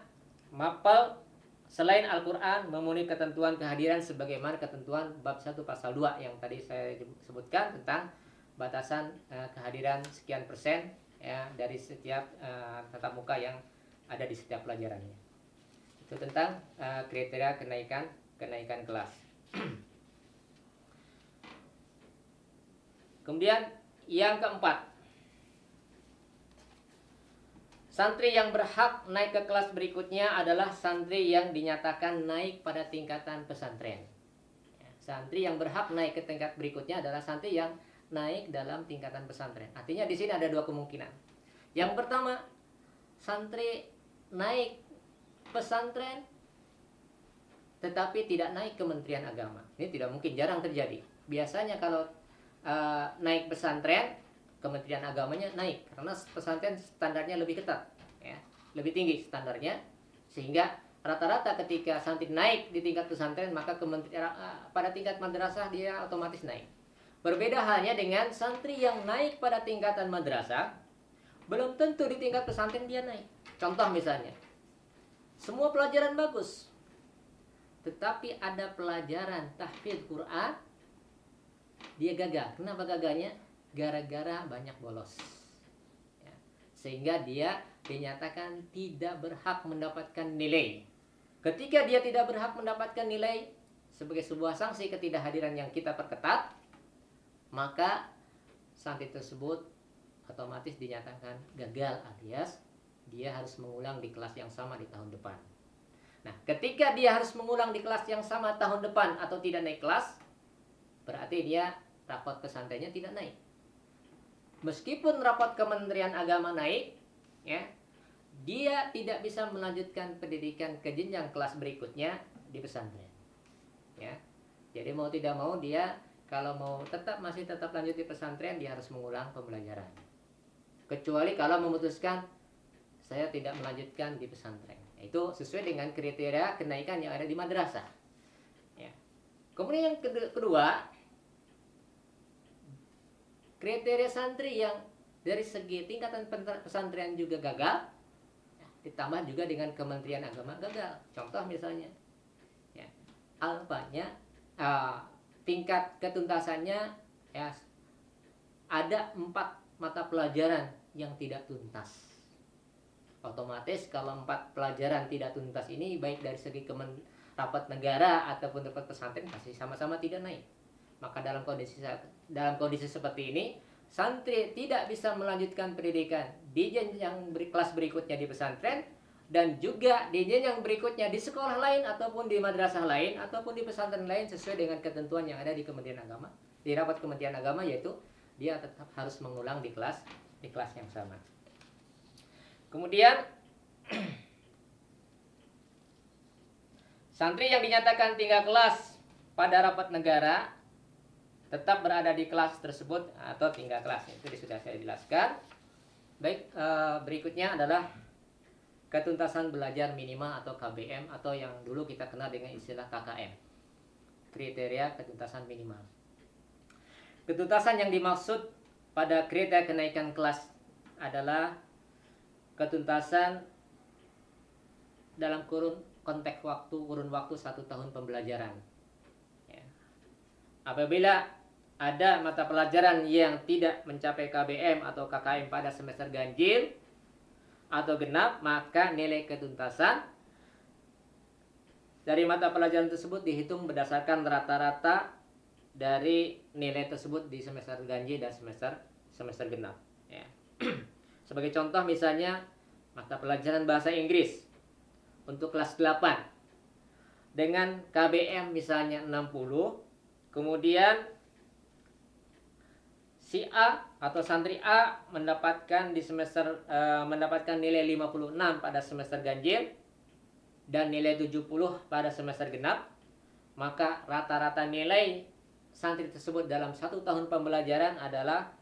mapel selain Al-Quran memenuhi ketentuan kehadiran sebagaimana ketentuan bab 1 pasal 2 yang tadi saya sebutkan tentang batasan kehadiran sekian persen ya dari setiap tatap muka yang ada di setiap pelajarannya. Itu tentang kriteria kenaikan kelas. Kemudian yang keempat, santri yang berhak naik ke kelas berikutnya adalah santri yang dinyatakan naik pada tingkatan pesantren. Santri yang berhak naik ke tingkat berikutnya adalah santri yang naik dalam tingkatan pesantren. Artinya di sini ada dua kemungkinan. Yang pertama, santri naik pesantren tetapi tidak naik Kementerian Agama. Ini tidak mungkin, jarang terjadi. Biasanya kalau naik pesantren, Kementerian Agamanya naik karena pesantren standarnya lebih ketat, ya, lebih tinggi standarnya, sehingga rata-rata ketika santri naik di tingkat pesantren maka pada tingkat madrasah dia otomatis naik. Berbeda halnya dengan santri yang naik pada tingkatan madrasah, belum tentu di tingkat pesantren dia naik. Contoh misalnya, semua pelajaran bagus, tetapi ada pelajaran tahfidz Quran, dia gagal. Kenapa gagalnya? Gara-gara banyak bolos, ya. Sehingga dia dinyatakan tidak berhak mendapatkan nilai. Ketika dia tidak berhak mendapatkan nilai sebagai sebuah sanksi ketidakhadiran yang kita perketat, maka santri tersebut otomatis dinyatakan gagal, alias dia harus mengulang di kelas yang sama di tahun depan. Nah, ketika dia harus mengulang di kelas yang sama tahun depan atau tidak naik kelas, berarti dia rapot pesantrennya tidak naik. Meskipun rapot Kementerian Agama naik, ya, dia tidak bisa melanjutkan pendidikan ke jenjang kelas berikutnya di pesantren. Ya. Jadi mau tidak mau dia kalau mau masih tetap lanjut di pesantren, dia harus mengulang pembelajaran. Kecuali kalau memutuskan saya tidak melanjutkan di pesantren. Itu sesuai dengan kriteria kenaikan yang ada di madrasah. Ya. Kemudian yang kedua, kriteria santri yang dari segi tingkatan pesantren juga gagal, ya, ditambah juga dengan Kementerian Agama gagal. Contoh misalnya, ya, alfanya, tingkat ketuntasannya, ya, ada 4 mata pelajaran yang tidak tuntas. Otomatis kalau 4 pelajaran tidak tuntas ini, baik dari segi rapat negara ataupun rapat pesantren, pasti sama-sama tidak naik. Maka dalam kondisi seperti ini, santri tidak bisa melanjutkan pendidikan di jenjang kelas berikutnya di pesantren, dan juga di jenjang berikutnya di sekolah lain ataupun di madrasah lain ataupun di pesantren lain sesuai dengan ketentuan yang ada di Kementerian Agama, di rapat Kementerian Agama, yaitu dia tetap harus mengulang di kelas yang sama. Kemudian santri yang dinyatakan tinggal kelas pada rapat negara tetap berada di kelas tersebut atau tinggal kelas. Itu sudah saya jelaskan. Baik, berikutnya adalah ketuntasan belajar minimal atau KBM, atau yang dulu kita kenal dengan istilah KKM. Kriteria ketuntasan minimal. Ketuntasan yang dimaksud pada kriteria kenaikan kelas adalah ketuntasan dalam kurun waktu 1 tahun pembelajaran. Ya. Apabila ada mata pelajaran yang tidak mencapai KBM atau KKM pada semester ganjil atau genap, maka nilai ketuntasan dari mata pelajaran tersebut dihitung berdasarkan rata-rata dari nilai tersebut di semester ganjil dan semester genap. Ya. Sebagai contoh misalnya mata pelajaran bahasa Inggris untuk kelas 8 dengan KBM misalnya 60, kemudian si A atau santri A mendapatkan mendapatkan nilai 56 pada semester ganjil dan nilai 70 pada semester genap, maka rata-rata nilai santri tersebut dalam 1 tahun pembelajaran adalah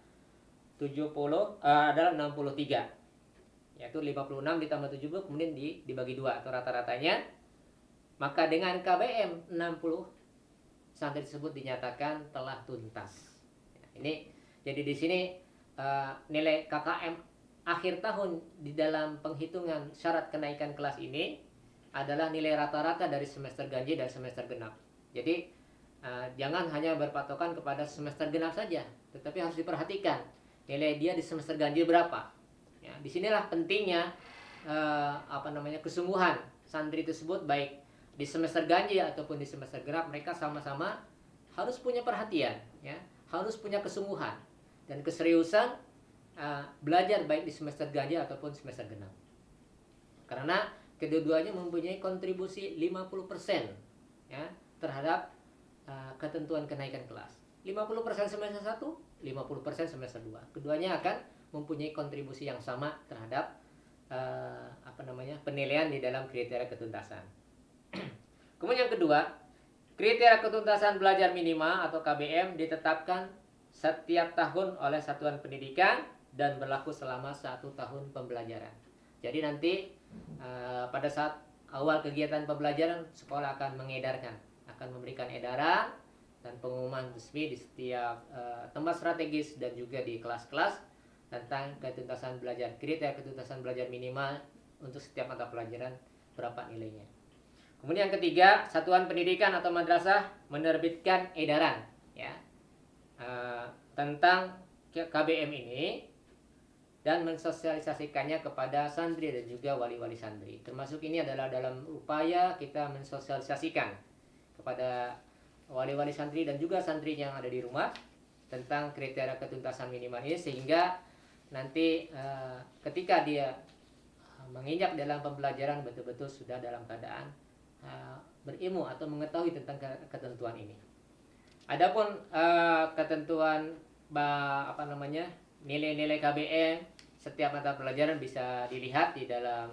63, yaitu 56 ditambah 70 kemudian dibagi 2 atau rata-ratanya. Maka dengan KBM 60, santri tersebut dinyatakan telah tuntas. Ini jadi di sini nilai KKM akhir tahun di dalam penghitungan syarat kenaikan kelas ini adalah nilai rata-rata dari semester ganjil dan semester genap. Jadi jangan hanya berpatokan kepada semester genap saja, tetapi harus diperhatikan nilai dia di semester ganjil berapa. Ya, disinilah pentingnya kesungguhan santri tersebut, baik di semester ganjil ataupun di semester genap. Mereka sama-sama harus punya perhatian, ya, harus punya kesungguhan dan keseriusan belajar baik di semester ganjil ataupun semester genap. Karena kedua-duanya mempunyai kontribusi 50%, ya, terhadap ketentuan kenaikan kelas. 50% semester 1, 50% semester 2. Keduanya akan mempunyai kontribusi yang sama terhadap penilaian di dalam kriteria ketuntasan. Kemudian yang kedua, kriteria ketuntasan belajar minima atau KBM ditetapkan setiap tahun oleh satuan pendidikan dan berlaku selama 1 tahun pembelajaran. Jadi nanti pada saat awal kegiatan pembelajaran, sekolah akan memberikan edaran dan pengumuman resmi di setiap tempat strategis dan juga di kelas-kelas tentang ketuntasan belajar, kriteria ketuntasan belajar minimal untuk setiap mata pelajaran berapa nilainya. Kemudian yang ketiga, satuan pendidikan atau madrasah menerbitkan edaran, ya, tentang KBM ini dan mensosialisasikannya kepada santri dan juga wali-wali santri. Termasuk ini adalah dalam upaya kita mensosialisasikan kepada wali-wali santri dan juga santri yang ada di rumah tentang kriteria ketuntasan minimal ini, sehingga nanti ketika dia menginjak dalam pembelajaran betul-betul sudah dalam keadaan berilmu atau mengetahui tentang ketentuan ini. Adapun ketentuan nilai-nilai KBM setiap mata pelajaran bisa dilihat di dalam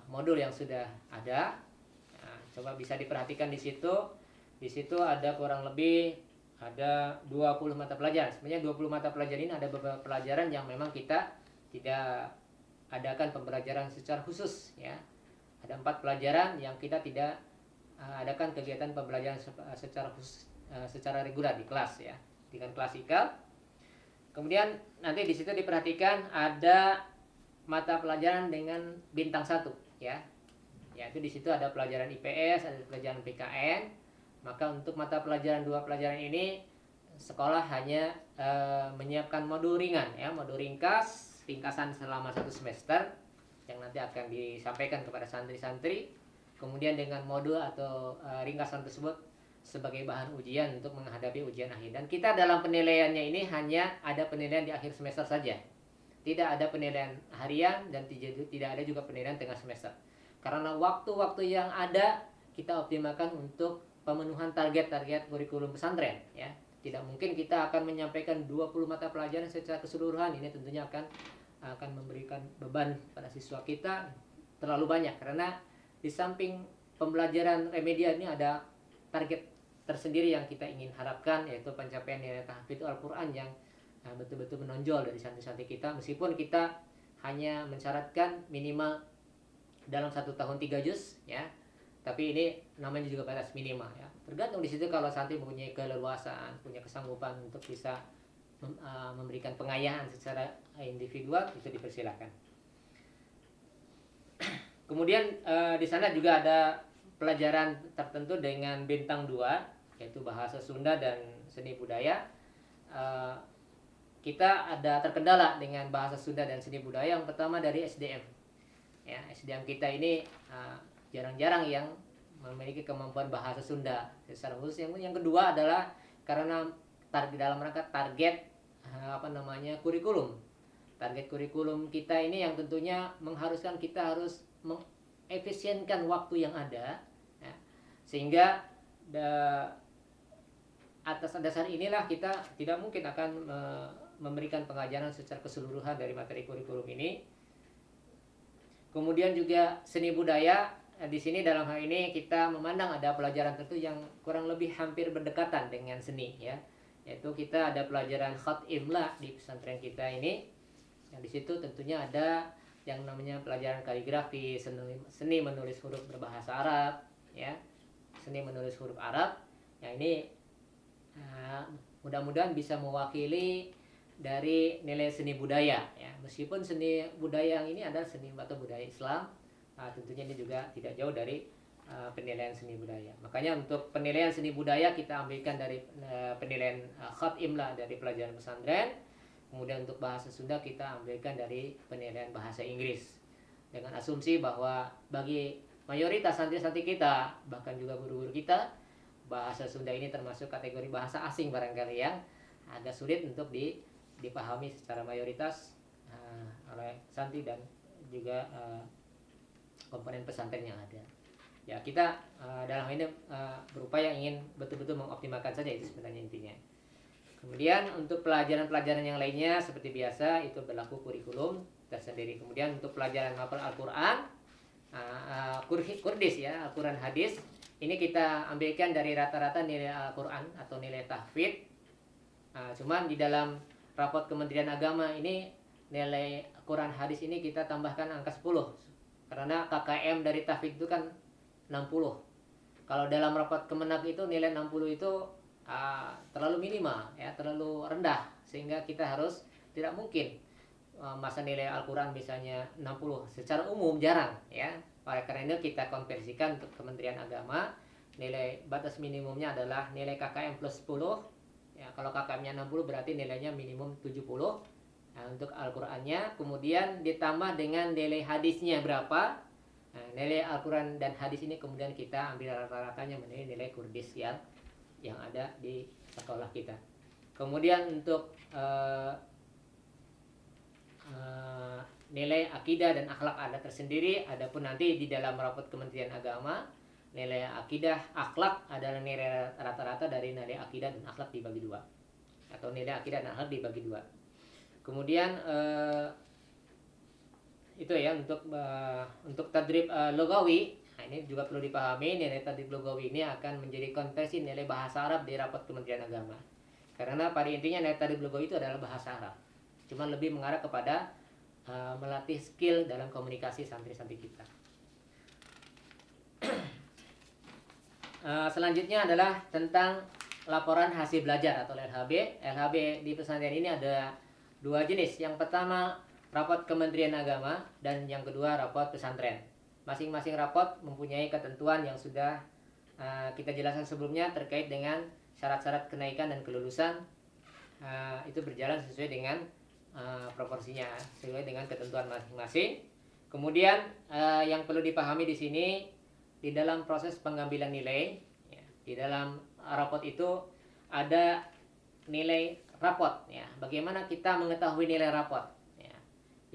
modul yang sudah ada. Coba bisa diperhatikan di situ. Di situ ada kurang lebih 20 mata pelajaran. Sebenarnya 20 mata pelajaran ini ada beberapa pelajaran yang memang kita tidak adakan pembelajaran secara khusus, ya. Ada 4 pelajaran yang kita tidak adakan kegiatan pembelajaran secara khusus, secara reguler di kelas, ya, dengan klasikal. Kemudian nanti di situ diperhatikan ada mata pelajaran dengan bintang 1, ya. Yaitu di situ ada pelajaran IPS, ada pelajaran PKN. Maka untuk mata pelajaran 2 pelajaran ini sekolah hanya menyiapkan modul ringan, ya, modul ringkasan selama 1 semester yang nanti akan disampaikan kepada santri-santri. Kemudian dengan modul atau ringkasan tersebut sebagai bahan ujian untuk menghadapi ujian akhir. Dan kita dalam penilaiannya ini hanya ada penilaian di akhir semester saja. Tidak ada penilaian harian dan tidak ada juga penilaian tengah semester. Karena waktu-waktu yang ada kita optimalkan untuk pemenuhan target-target kurikulum pesantren, ya. Tidak mungkin kita akan menyampaikan 20 mata pelajaran secara keseluruhan. Ini tentunya akan memberikan beban pada siswa kita terlalu banyak, karena di samping pembelajaran remedial ini ada target tersendiri yang kita ingin harapkan, yaitu pencapaian nilai tahfidz Al-Quran yang betul-betul menonjol dari santri-santri kita. Meskipun kita hanya mensyaratkan minimal dalam 1 tahun 3 juz, ya, tapi ini namanya juga batas minimal, ya. Tergantung di situ kalau santri mempunyai keleluasaan, punya kesanggupan untuk bisa memberikan pengayaan secara individual, itu dipersilakan. Kemudian di sana juga ada pelajaran tertentu dengan bintang 2, yaitu bahasa Sunda dan seni budaya. Kita ada terkendala dengan bahasa Sunda dan seni budaya. Yang pertama dari SDM, ya, SDM kita ini jarang-jarang yang memiliki kemampuan bahasa Sunda secara khusus. Yang kedua adalah karena di dalam rangka target kurikulum. Target kurikulum kita ini yang tentunya mengharuskan kita harus mengefisienkan waktu yang ada, ya, sehingga atas dasar inilah kita tidak mungkin akan memberikan pengajaran secara keseluruhan dari materi kurikulum ini. Kemudian juga seni budaya. Di sini dalam hal ini kita memandang ada pelajaran tertentu yang kurang lebih hampir berdekatan dengan seni, ya. Yaitu kita ada pelajaran khat imla di pesantren kita ini. Yang di situ tentunya ada yang namanya pelajaran kaligrafi, seni menulis huruf berbahasa Arab, ya. Seni menulis huruf Arab. Yang ini mudah-mudahan bisa mewakili dari nilai seni budaya, ya. Meskipun seni budaya yang ini adalah seni atau budaya Islam, tentunya ini juga tidak jauh dari penilaian seni budaya. Makanya untuk penilaian seni budaya kita ambilkan dari penilaian khat imla dari pelajaran pesantren. Kemudian untuk bahasa Sunda kita ambilkan dari penilaian bahasa Inggris. Dengan asumsi bahwa bagi mayoritas santri-santri kita, bahkan juga guru-guru kita, bahasa Sunda ini termasuk kategori bahasa asing barangkali yang agak sulit untuk dipahami secara mayoritas oleh santri dan juga komponen pesantren yang ada. Ya kita dalam hal ini berupaya ingin betul-betul mengoptimalkan saja, itu sebenarnya intinya. Kemudian untuk pelajaran-pelajaran yang lainnya seperti biasa itu berlaku kurikulum tersendiri. Kemudian untuk pelajaran hafal Al-Quran, kurdis ya, Al-Quran hadis, ini kita ambilkan dari rata-rata nilai Al-Quran atau nilai tahfidz. Cuman di dalam rapot Kementerian Agama ini nilai Quran hadis ini kita tambahkan angka 10 karena KKM dari tahfidz itu kan 60. Kalau dalam rapat Kemenak itu nilai 60 itu terlalu minimal ya, terlalu rendah, sehingga kita harus tidak mungkin masa nilai Al-Quran misalnya 60 secara umum jarang ya. Oleh karena itu kita konversikan untuk Kementerian Agama, nilai batas minimumnya adalah nilai KKM plus 10 ya. Kalau KKM-nya 60 berarti nilainya minimum 70 untuk Al-Qurannya. Kemudian ditambah dengan nilai hadisnya berapa. Nilai Al-Quran dan hadis ini kemudian kita ambil rata-ratanya menjadi nilai kurdis yang ada di sekolah kita. Kemudian untuk nilai akidah dan akhlak ada tersendiri. Adapun nanti di dalam rapot Kementerian Agama, nilai akidah akhlak adalah nilai rata-rata dari nilai akidah dan akhlak dibagi dua, atau nilai akidah dan akhlak dibagi dua. Kemudian itu ya untuk tadrib lugawi. Nah, ini juga perlu dipahami, nilai tadrib lugawi ini akan menjadi konversi nilai bahasa Arab di rapot Kementerian Agama. Karena pada intinya nilai tadrib lugawi itu adalah bahasa Arab, cuman lebih mengarah kepada melatih skill dalam komunikasi santri-santri kita. Selanjutnya adalah tentang laporan hasil belajar atau LHB. LHB di pesantren ini ada dua jenis. Yang pertama rapot Kementerian Agama dan yang kedua rapot pesantren. Masing-masing rapot mempunyai ketentuan yang sudah kita jelaskan sebelumnya terkait dengan syarat-syarat kenaikan dan kelulusan. Itu berjalan sesuai dengan proporsinya, sesuai dengan ketentuan masing-masing. Kemudian yang perlu dipahami di sini, di dalam proses pengambilan nilai ya, di dalam rapot itu ada nilai rapot ya. Bagaimana kita mengetahui nilai rapot ya?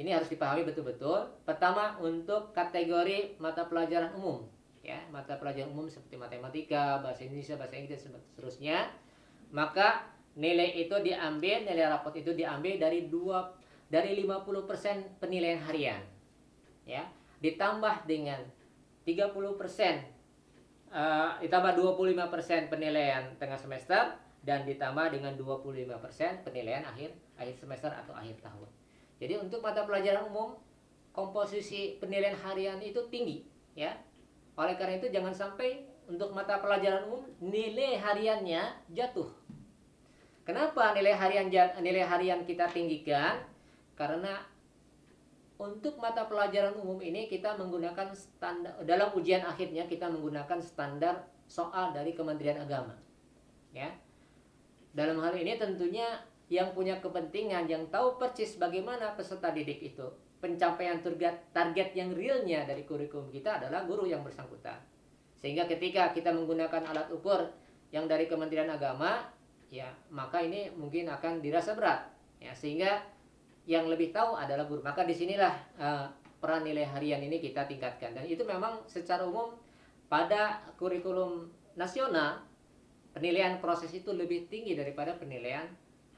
Ini harus dipahami betul-betul. Pertama untuk kategori mata pelajaran umum ya, mata pelajaran umum seperti matematika, bahasa Indonesia, bahasa Inggris dan seterusnya. Maka nilai itu diambil, nilai rapot itu diambil dari 50% penilaian harian ya, ditambah dengan 30%, ditambah 25% penilaian tengah semester, dan ditambah dengan 25% penilaian akhir semester atau akhir tahun. Jadi untuk mata pelajaran umum komposisi penilaian harian itu tinggi ya. Oleh karena itu jangan sampai untuk mata pelajaran umum nilai hariannya jatuh. Kenapa nilai harian kita tinggikan? Karena untuk mata pelajaran umum ini kita menggunakan standar, dalam ujian akhirnya kita menggunakan standar soal dari Kementerian Agama ya. Dalam hal ini tentunya yang punya kepentingan, yang tahu persis bagaimana peserta didik itu pencapaian target yang realnya dari kurikulum kita adalah guru yang bersangkutan. Sehingga ketika kita menggunakan alat ukur yang dari Kementerian Agama ya, maka ini mungkin akan dirasa berat ya, sehingga yang lebih tahu adalah guru. Maka disinilah peran nilai harian ini kita tingkatkan, dan itu memang secara umum pada kurikulum nasional penilaian proses itu lebih tinggi daripada penilaian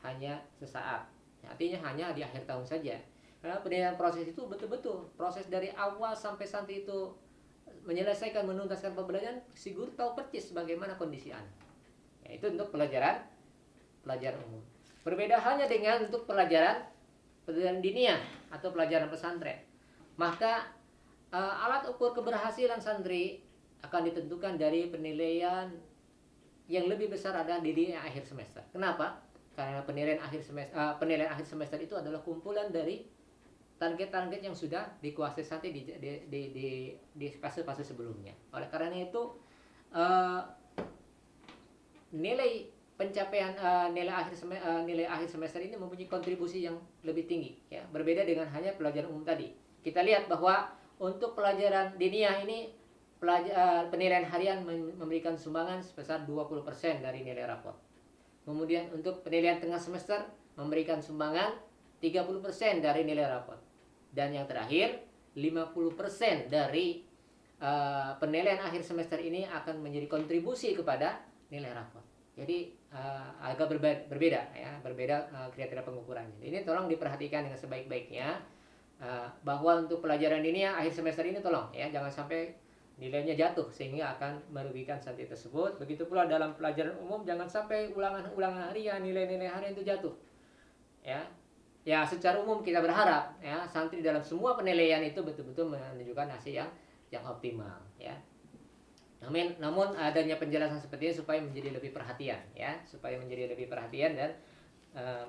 hanya sesaat ya, artinya hanya di akhir tahun saja. Karena penilaian proses itu betul-betul proses dari awal sampai santri itu menyelesaikan, menuntaskan pembelajaran, si guru tahu persis bagaimana kondisi anak ya. Itu untuk pelajaran umum. Berbeda halnya dengan untuk pelajaran diniyah atau pelajaran pesantren. Maka alat ukur keberhasilan santri akan ditentukan dari penilaian yang lebih besar adalah di akhir semester. Kenapa? Karena penilaian akhir semester itu adalah kumpulan dari target-target yang sudah dikuasai santri di fase-fase sebelumnya. Oleh karena itu nilai pencapaian nilai akhir semester ini mempunyai kontribusi yang lebih tinggi, ya, berbeda dengan hanya pelajaran umum tadi. Kita lihat bahwa untuk pelajaran diniyah ini penilaian harian memberikan sumbangan sebesar 20% dari nilai rapor. Kemudian untuk penilaian tengah semester memberikan sumbangan 30% dari nilai rapor. Dan yang terakhir 50% dari penilaian akhir semester ini akan menjadi kontribusi kepada nilai rapor. Jadi agak berbeda ya, kriteria pengukurannya. Ini tolong diperhatikan dengan sebaik-baiknya bahwa untuk pelajaran ini akhir semester ini tolong ya jangan sampai nilainya jatuh sehingga akan merugikan santri tersebut. Begitu pula dalam pelajaran umum jangan sampai ulangan harian nilai-nilai harian itu jatuh. Ya secara umum kita berharap ya santri dalam semua penilaian itu betul-betul menunjukkan hasil yang optimal ya. Namun adanya penjelasan seperti ini supaya menjadi lebih perhatian ya, dan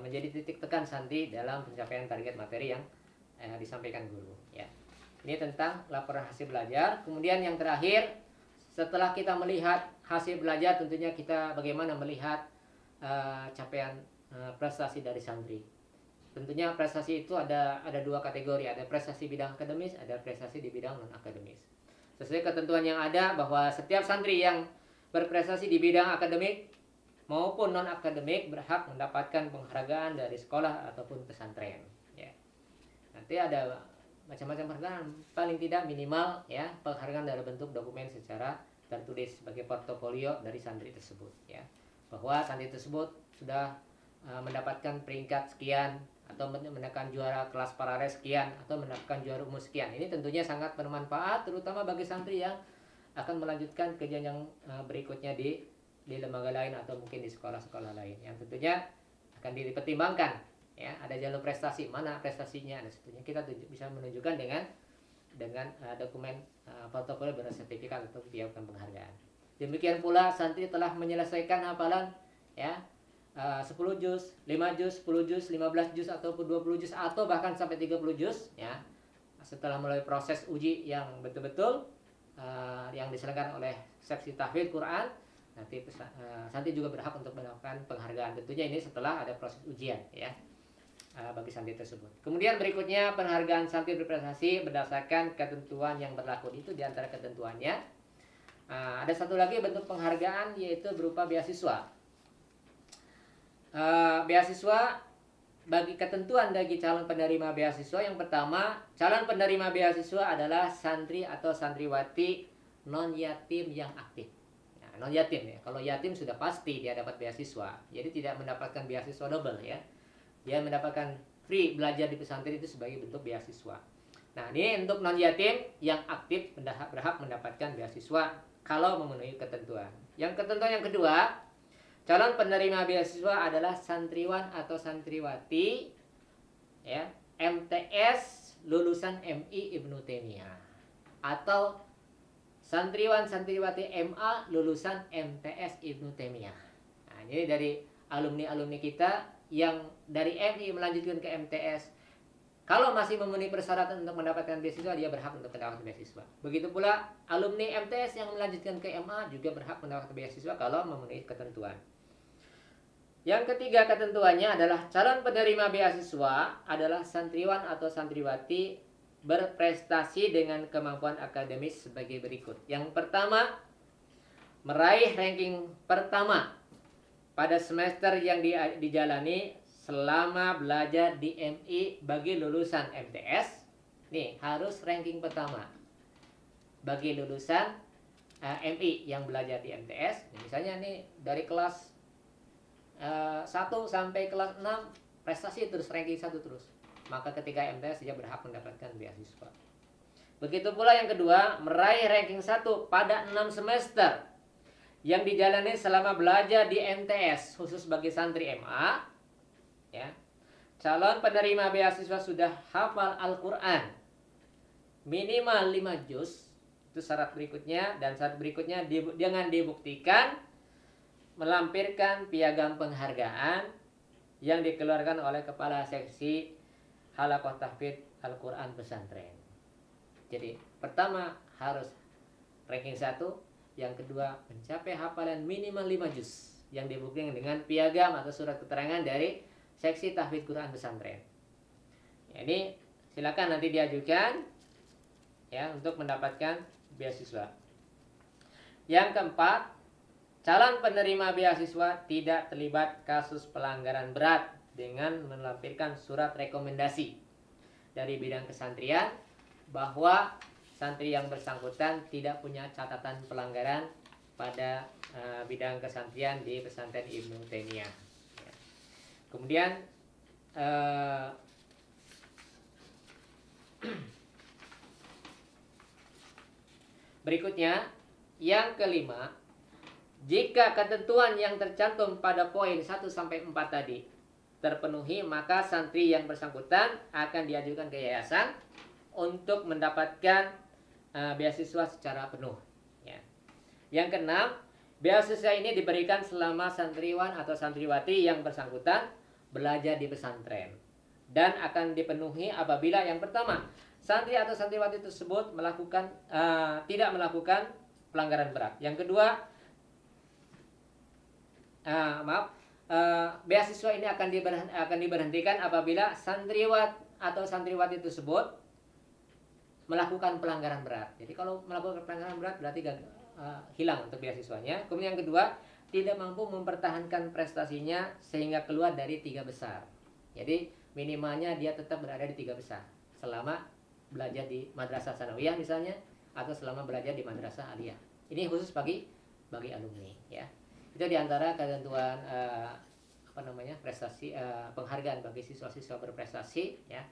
menjadi titik tekan santri dalam pencapaian target materi yang disampaikan guru ya. Ini tentang laporan hasil belajar. Kemudian yang terakhir, setelah kita melihat hasil belajar, tentunya kita bagaimana melihat capaian prestasi dari santri. Tentunya prestasi itu ada dua kategori, ada prestasi bidang akademis, ada prestasi di bidang non akademis. Sesuai ketentuan yang ada bahwa setiap santri yang berprestasi di bidang akademik maupun non akademik berhak mendapatkan penghargaan dari sekolah ataupun pesantren. Ya. Nanti ada macam-macam penghargaan, paling tidak minimal ya penghargaan dalam bentuk dokumen secara tertulis sebagai portofolio dari santri tersebut. Ya. Bahwa santri tersebut sudah mendapatkan peringkat sekian atau mendapatkan juara kelas paralel sekian atau mendapatkan juara umum sekian. Ini tentunya sangat bermanfaat terutama bagi santri yang akan melanjutkan ke jenjang berikutnya di lembaga lain atau mungkin di sekolah-sekolah lain yang tentunya akan dipertimbangkan ya, ada jalur prestasi, mana prestasinya, dan tentunya kita bisa menunjukkan dengan dokumen portofolio bersertifikat atau piagam penghargaan. Demikian pula santri telah menyelesaikan hafalan ya 10 juz, 5 juz, 10 juz, 15 juz ataupun 20 juz atau bahkan sampai 30 juz ya. Setelah melalui proses uji yang betul-betul yang diselenggarakan oleh seksi tahfidz Quran, nanti santri juga berhak untuk mendapatkan penghargaan. Tentunya ini setelah ada proses ujian ya bagi santri tersebut. Kemudian berikutnya penghargaan santri berprestasi berdasarkan ketentuan yang berlaku. Itu di antara ketentuannya. Ada satu lagi bentuk penghargaan yaitu berupa beasiswa. Beasiswa bagi ketentuan bagi calon penerima beasiswa, yang pertama, calon penerima beasiswa adalah santri atau santriwati non yatim yang aktif. Nah, non yatim ya. Kalau yatim sudah pasti dia dapat beasiswa. Jadi tidak mendapatkan beasiswa double ya. Dia mendapatkan free belajar di pesantren itu sebagai bentuk beasiswa. Nah, ini untuk non yatim yang aktif berhak mendapatkan beasiswa kalau memenuhi ketentuan. Yang ketentuan yang kedua, calon penerima beasiswa adalah santriwan atau santriwati ya, MTS lulusan MI Ibnu Taimiyah atau santriwan santriwati MA lulusan MTS Ibnu Taimiyah. Nah, ini dari alumni kita yang dari MI melanjutkan ke MTS. Kalau masih memenuhi persyaratan untuk mendapatkan beasiswa, dia berhak untuk mendapatkan beasiswa. Begitu pula alumni MTS yang melanjutkan ke MA juga berhak mendapatkan beasiswa kalau memenuhi ketentuan. Yang ketiga ketentuannya adalah calon penerima beasiswa adalah santriwan atau santriwati berprestasi dengan kemampuan akademis sebagai berikut. Yang pertama, meraih ranking pertama pada semester yang dijalani selama belajar di MI bagi lulusan MTS. Nih, harus ranking pertama bagi lulusan MI yang belajar di MTS. Misalnya nih dari kelas 1 sampai kelas 6 prestasi terus ranking 1 terus, maka ketika MTS dia berhak mendapatkan beasiswa. Begitu pula yang kedua, meraih ranking 1 pada 6 semester yang dijalani selama belajar di MTS khusus bagi santri MA ya. Calon penerima beasiswa sudah hafal Al-Qur'an minimal 5 juz, itu syarat berikutnya, dan syarat berikutnya dengan dibuktikan melampirkan piagam penghargaan yang dikeluarkan oleh Kepala Seksi Halaqah Tahfidz Al-Quran pesantren. Jadi pertama harus ranking 1, yang kedua mencapai hafalan minimal 5 juz yang dibuktikan dengan piagam atau surat keterangan dari seksi tahfidz Quran pesantren. Ya, ini silakan nanti diajukan ya untuk mendapatkan beasiswa. Yang keempat, calon penerima beasiswa tidak terlibat kasus pelanggaran berat dengan melampirkan surat rekomendasi dari bidang kesantrian bahwa santri yang bersangkutan tidak punya catatan pelanggaran pada bidang kesantrian di pesantren Ibnu Taimiyah. Ya. Kemudian berikutnya, yang kelima, jika ketentuan yang tercantum pada poin 1 sampai 4 tadi terpenuhi, maka santri yang bersangkutan akan diajukan ke yayasan untuk mendapatkan beasiswa secara penuh. Ya. Yang keenam, beasiswa ini diberikan selama santriwan atau santriwati yang bersangkutan belajar di pesantren dan akan dipenuhi apabila yang pertama, santri atau santriwati tersebut tidak melakukan pelanggaran berat. Yang kedua, beasiswa ini akan diberhentikan apabila santriwat atau santriwati tersebut melakukan pelanggaran berat. Jadi kalau melakukan pelanggaran berat berarti hilang untuk beasiswanya. Kemudian yang kedua, tidak mampu mempertahankan prestasinya sehingga keluar dari 3 besar. Jadi minimalnya dia tetap berada di 3 besar selama belajar di madrasah sanawiyah misalnya, atau selama belajar di madrasah aliyah. Ini khusus bagi alumni ya. Itu diantara ketentuan prestasi penghargaan bagi siswa-siswa berprestasi ya.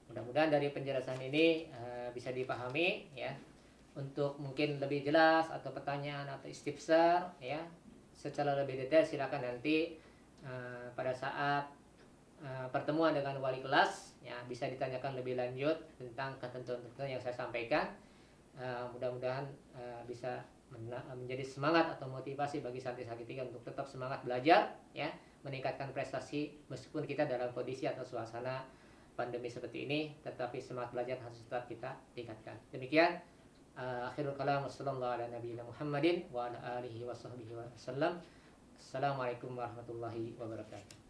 Mudah-mudahan dari penjelasan ini bisa dipahami ya. Untuk mungkin lebih jelas atau pertanyaan atau istifsar ya secara lebih detail silakan nanti pada saat pertemuan dengan wali kelas ya, bisa ditanyakan lebih lanjut tentang ketentuan-ketentuan yang saya sampaikan. Mudah-mudahan bisa menjadi semangat atau motivasi bagi santri-santri untuk tetap semangat belajar ya, meningkatkan prestasi meskipun kita dalam kondisi atau suasana pandemi seperti ini, tetapi semangat belajar harus tetap kita tingkatkan. Demikian akhirul kalam, sallallahu ala nabiyina Muhammadin wa ala alihi wa sahbihi wa sallam. Assalamualaikum warahmatullahi wabarakatuh.